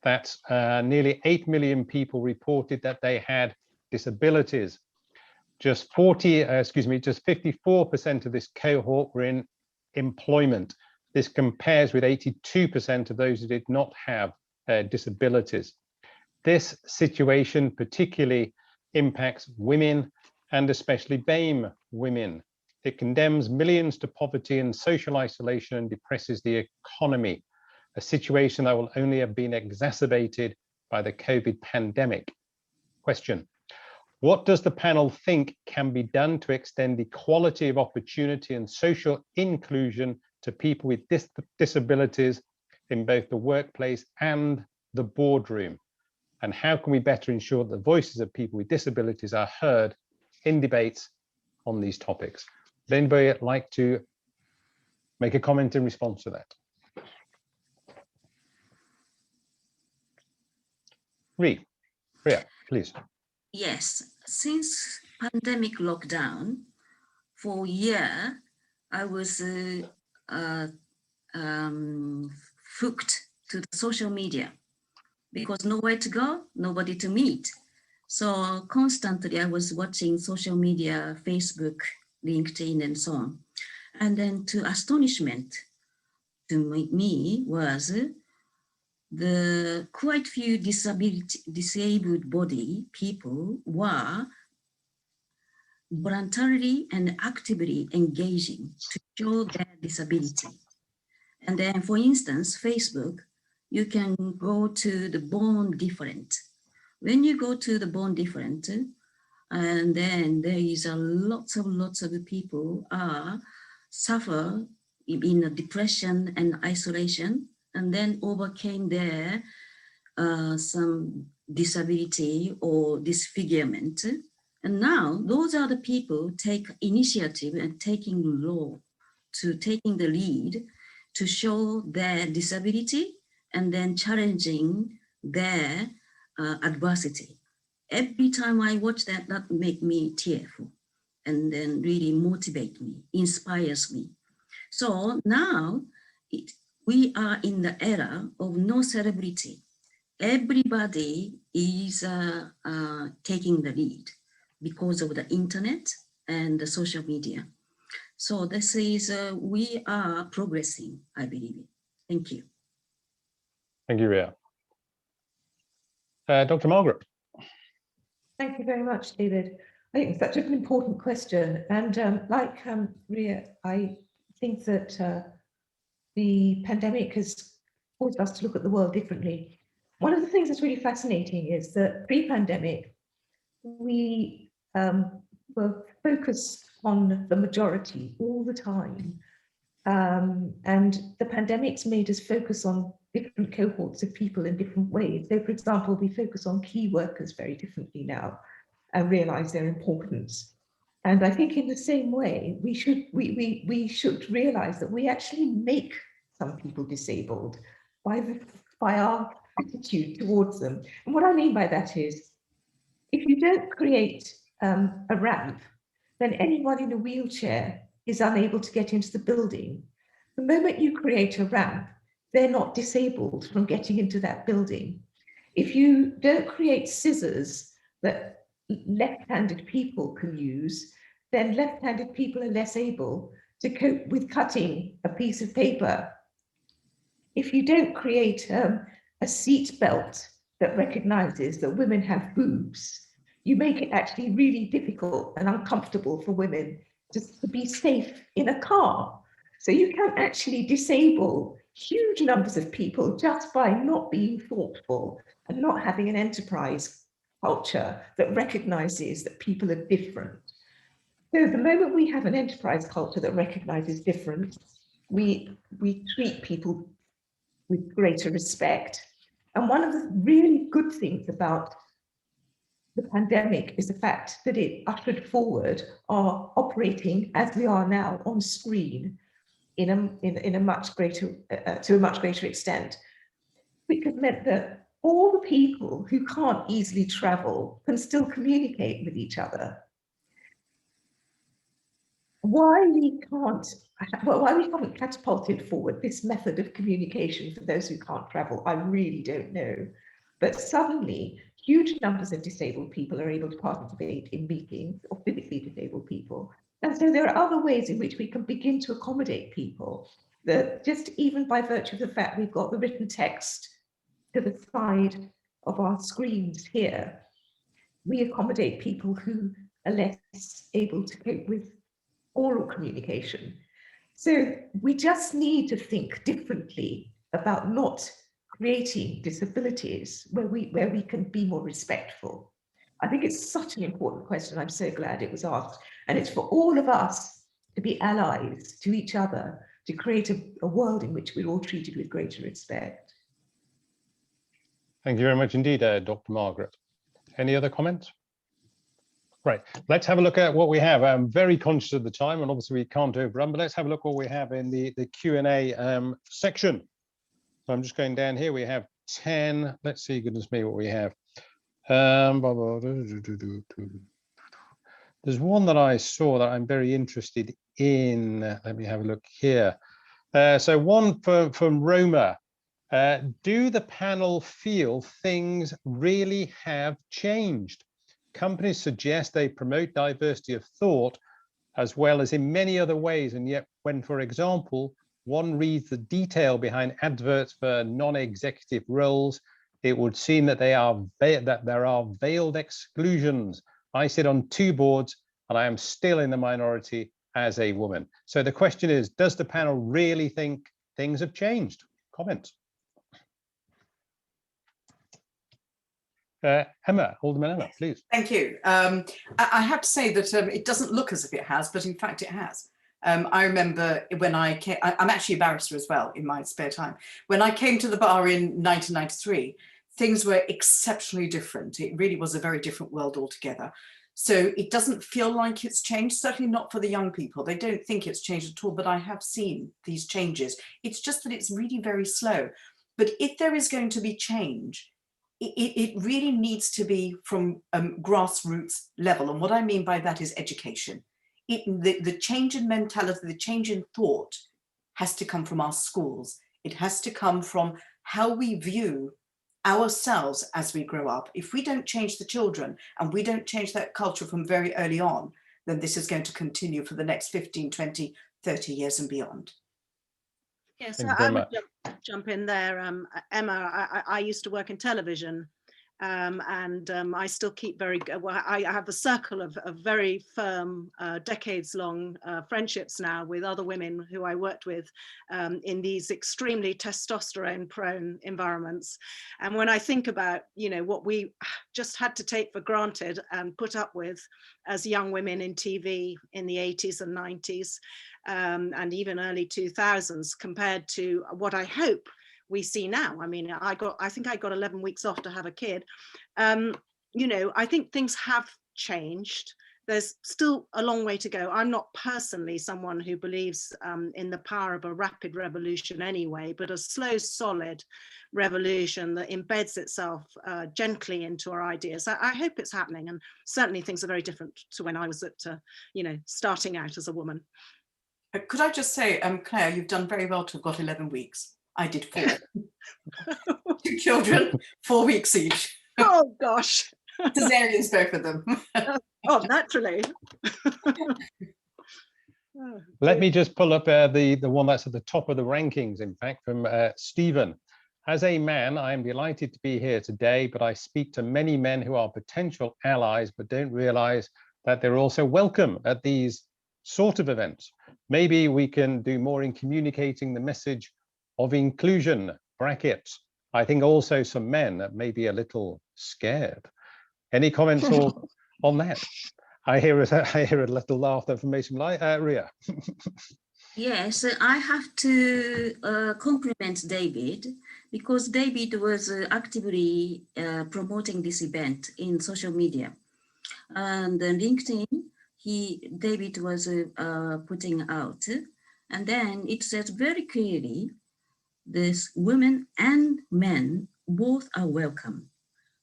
that's nearly 8 million people, reported that they had disabilities. Just 54% of this cohort were in employment. This compares with 82% of those who did not have disabilities. This situation particularly impacts women and especially BAME women. It condemns millions to poverty and social isolation and depresses the economy, a situation that will only have been exacerbated by the COVID pandemic. Question: what does the panel think can be done to extend equality of opportunity and social inclusion to people with disabilities in both the workplace and the boardroom? And how can we better ensure that the voices of people with disabilities are heard in debates on these topics? Would anybody like to make a comment in response to that? Ria, please. Yes, since pandemic lockdown, for a year, I was hooked to the social media because nowhere to go, nobody to meet. So constantly I was watching social media, Facebook, LinkedIn, and so on. And then to astonishment to me was the quite few disabled body people were voluntarily and actively engaging to show their disability. And then, for instance, Facebook, you can go to the born different. When you go to the born different, and then there is a lots of people suffer in a depression and isolation, and then overcame their some disability or disfigurement. And now those are the people take initiative and taking the lead to show their disability and then challenging their adversity. Every time I watch that, that make me tearful and then really motivate me, inspires me. So now we are in the era of no celebrity. Everybody is taking the lead because of the internet and the social media. So this is, we are progressing, I believe. Thank you. Thank you, Ria. Dr. Margaret. Thank you very much, David. I think it's such an important question. And like Ria, I think that the pandemic has forced us to look at the world differently. One of the things that's really fascinating is that pre-pandemic, we were focused on the majority all the time. And the pandemic's made us focus on different cohorts of people in different ways. So, for example, we focus on key workers very differently now and realize their importance. And I think in the same way, we should realize that we actually make some people disabled by our attitude towards them. And what I mean by that is, if you don't create a ramp, then anyone in a wheelchair is unable to get into the building. The moment you create a ramp, they're not disabled from getting into that building. If you don't create scissors that left-handed people can use, then left-handed people are less able to cope with cutting a piece of paper. If you don't create a seat belt that recognizes that women have boobs, you make it actually really difficult and uncomfortable for women to be safe in a car. So you can actually disable huge numbers of people just by not being thoughtful and not having an enterprise culture that recognizes that people are different. So the moment we have an enterprise culture that recognizes difference, we treat people with greater respect. And one of the really good things about the pandemic is the fact that it ushered forward our operating as we are now on screen in a much greater to a much greater extent, which has meant that all the people who can't easily travel can still communicate with each other. Why we haven't catapulted forward this method of communication for those who can't travel, I really don't know. But suddenly, huge numbers of disabled people are able to participate in meetings, or physically disabled people. And so there are other ways in which we can begin to accommodate people, that just even by virtue of the fact we've got the written text to the side of our screens here, we accommodate people who are less able to cope with oral communication. So we just need to think differently about not creating disabilities where we can be more respectful? I think it's such an important question. I'm so glad it was asked. And it's for all of us to be allies to each other, to create a world in which we're all treated with greater respect. Thank you very much indeed, Dr. Margaret. Any other comments? Right, let's have a look at what we have. I'm very conscious of the time, and obviously we can't overrun, but let's have a look what we have in the Q&A section. So I'm just going down here. We have 10. Let's see, goodness me, what we have. There's one that I saw that I'm very interested in. Let me have a look here. So one from Roma. Do the panel feel things really have changed? Companies suggest they promote diversity of thought as well as in many other ways, and yet when, for example, one reads the detail behind adverts for non-executive roles, it would seem that there are veiled exclusions. I sit on 2 boards and I am still in the minority as a woman. So the question is, does the panel really think things have changed? Comments? Emma, Alderman Emma, please. Thank you. I have to say that it doesn't look as if it has, but in fact it has. I remember when I came, I'm actually a barrister as well in my spare time. When I came to the bar in 1993, things were exceptionally different. It really was a very different world altogether. So it doesn't feel like it's changed, certainly not for the young people. They don't think it's changed at all, but I have seen these changes. It's just that it's really very slow. But if there is going to be change, it really needs to be from grassroots level. And what I mean by that is education. The change in mentality, the change in thought has to come from our schools. It has to come from how we view ourselves as we grow up. If we don't change the children and we don't change that culture from very early on, then this is going to continue for the next 15, 20, 30 years and beyond. Yes, yeah, so I would jump in there. Emma, I used to work in television, and I still keep I have a circle of very firm, decades-long friendships now with other women who I worked with in these extremely testosterone-prone environments. And when I think about, what we just had to take for granted and put up with as young women in TV in the 80s and 90s, and even early 2000s, compared to what I hope we see now. I mean, I think I got 11 weeks off to have a kid. I think things have changed. There's still a long way to go. I'm not personally someone who believes in the power of a rapid revolution anyway, but a slow, solid revolution that embeds itself gently into our ideas. I hope it's happening, and certainly things are very different to when I was at, starting out as a woman. Could I just say, Claire, you've done very well to have got 11 weeks. I did 4. 2 children, 4 weeks each. Oh, gosh. Cesareans, both of them. Oh, naturally. Let me just pull up the one that's at the top of the rankings, in fact, from Stephen. As a man, I am delighted to be here today, but I speak to many men who are potential allies, but don't realize that they're also welcome at these sort of events. Maybe we can do more in communicating the message of inclusion, brackets. I think also some men may be a little scared. Any comments on that? I hear a little laughter from Mason. Ria. Yes, I have to compliment David, because David was actively promoting this event in social media. And LinkedIn, David was putting out, and then it says very clearly, this women and men both are welcome.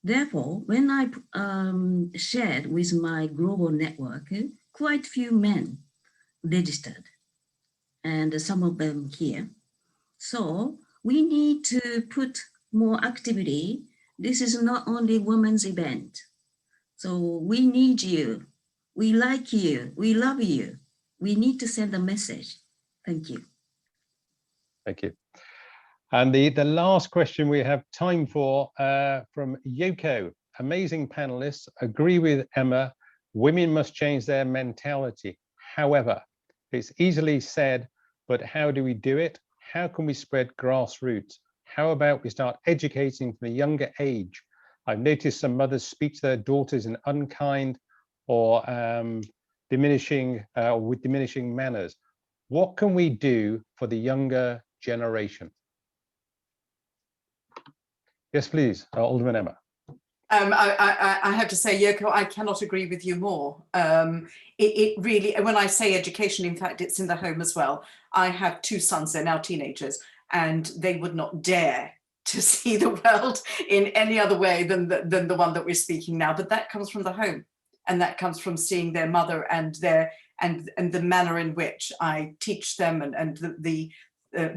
Therefore, when I shared with my global network, quite few men registered, and some of them here. So we need to put more activity. This is not only women's event. So we need you. We like you. We love you. We need to send a message. Thank you. Thank you. And the last question we have time for from Yoko. Amazing panelists, agree with Emma, women must change their mentality. However, it's easily said, but how do we do it? How can we spread grassroots? How about we start educating from a younger age? I've noticed some mothers speak to their daughters in unkind or diminishing with diminishing manners. What can we do for the younger generation? Yes, please, Alderman Emma. I have to say, Yoko, I cannot agree with you more. It really, when I say education, in fact, it's in the home as well. I have 2 sons, they're now teenagers, and they would not dare to see the world in any other way than the one that we're speaking now. But that comes from the home, and that comes from seeing their mother and the manner in which I teach them and the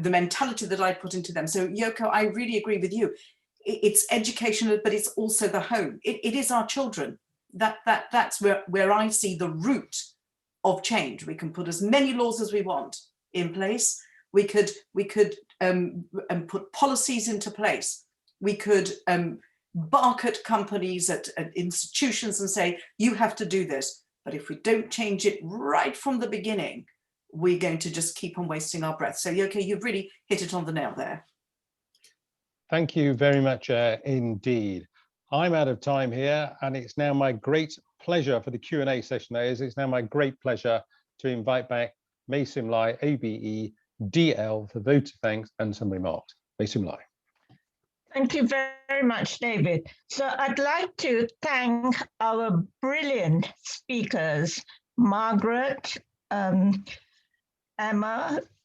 mentality that I put into them. So, Yoko, I really agree with you. It's educational, but it's also the home. It is our children. That's where I see the root of change. We can put as many laws as we want in place. We could put policies into place. We could bark at companies, at institutions and say, you have to do this. But if we don't change it right from the beginning, we're going to just keep on wasting our breath. So, okay, you've really hit it on the nail there. Thank you very much indeed. I'm out of time here, and it's now my great pleasure for the Q&A session. It's now my great pleasure to invite back May Sim Lai, ABE, DL, for vote of thanks and some remarks. May Sim Lai. Thank you very much, David. So I'd like to thank our brilliant speakers, Margaret, Emma,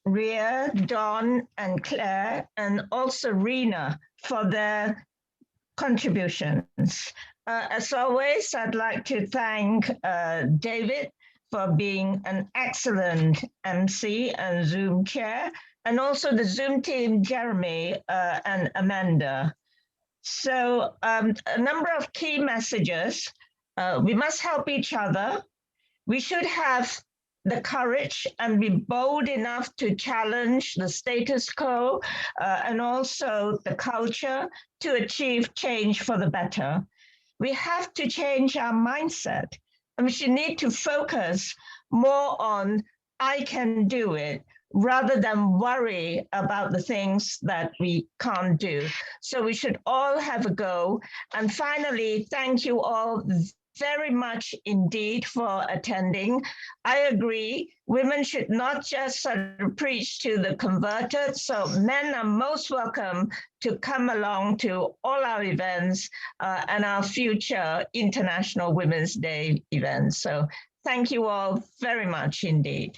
Ria, Dawn, and Claire, and also Rena for their contributions. As always, I'd like to thank David for being an excellent MC and Zoom chair, and also the Zoom team, Jeremy and Amanda. So a number of key messages. We must help each other. We should have the courage and be bold enough to challenge the status quo and also the culture to achieve change for the better. We have to change our mindset, and we should need to focus more on I can do it rather than worry about the things that we can't do. So we should all have a go. And finally, thank you all very much indeed for attending. I agree, women should not just sort of preach to the converted, so men are most welcome to come along to all our events and our future International Women's Day events. So thank you all very much indeed.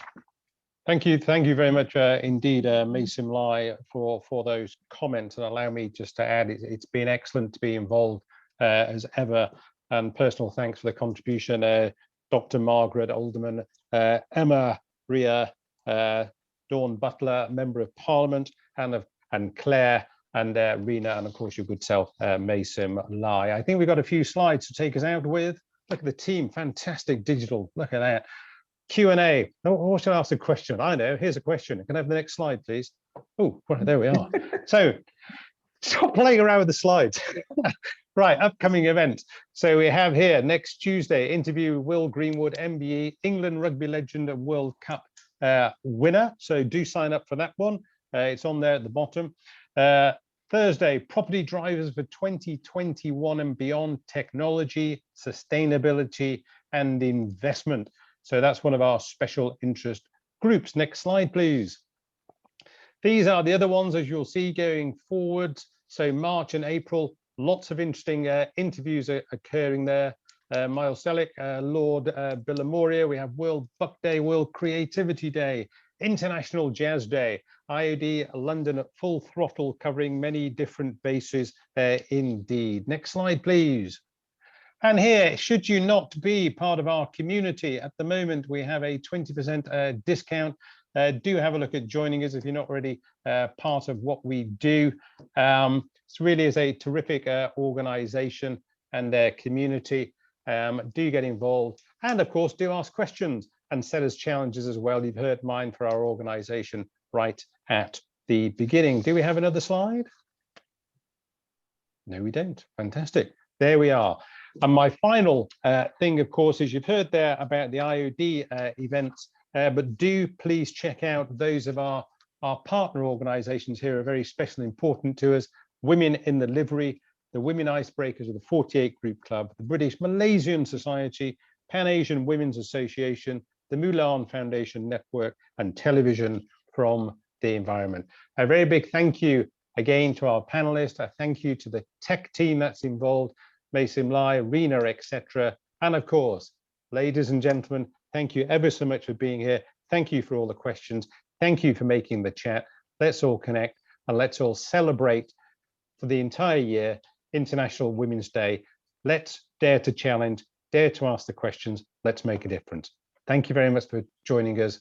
Thank you very much indeed, May Sim Lai, for those comments, and allow me just to add, it's been excellent to be involved as ever. And personal thanks for the contribution, Dr. Margaret Alderman, Emma, Ria, Dawn Butler, Member of Parliament, and Claire, and Rena, and of course your good self, May Sim Lai. I think we've got a few slides to take us out with. Look at the team, fantastic digital, look at that. Q&A, oh, should I ask a question? I know, here's a question. Can I have the next slide, please? Oh, well, there we are. So, stop playing around with the slides. Right, upcoming events. So we have here next Tuesday, interview Will Greenwood, MBE, England rugby legend and World Cup winner. So do sign up for that one. It's on there at the bottom. Thursday, property drivers for 2021 and beyond, technology, sustainability and investment. So that's one of our special interest groups. Next slide, please. These are the other ones, as you'll see, going forward. So March and April, lots of interesting interviews are occurring there. Miles Selleck, Lord Billamoria, we have World Buck Day, World Creativity Day, International Jazz Day, IoD London at full throttle, covering many different bases indeed. Next slide, please. And here, should you not be part of our community, at the moment we have a 20% discount. Do have a look at joining us if you're not already part of what we do. It really is a terrific organization and their community. Do get involved, and of course do ask questions and set us challenges as well. You've heard mine for our organization right at the beginning. Do we have another slide? No, we don't. Fantastic. There we are. And my final thing, of course, is you've heard there about the IoD events, but do please check out those of our Our partner organisations here are very special and important to us. Women in the Livery, the Women Icebreakers of the 48 Group Club, the British Malaysian Society, Pan Asian Women's Association, the Mulan Foundation Network, and Television from the Environment. A very big thank you again to our panelists. A thank you to the tech team that's involved, Maysim Lai, Rena, etc. And of course, ladies and gentlemen, thank you ever so much for being here. Thank you for all the questions. Thank you for making the chat. Let's all connect and let's all celebrate for the entire year International Women's Day. Let's dare to challenge, dare to ask the questions. Let's make a difference. Thank you very much for joining us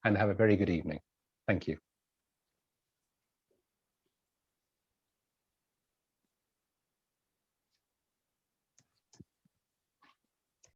and have a very good evening. Thank you.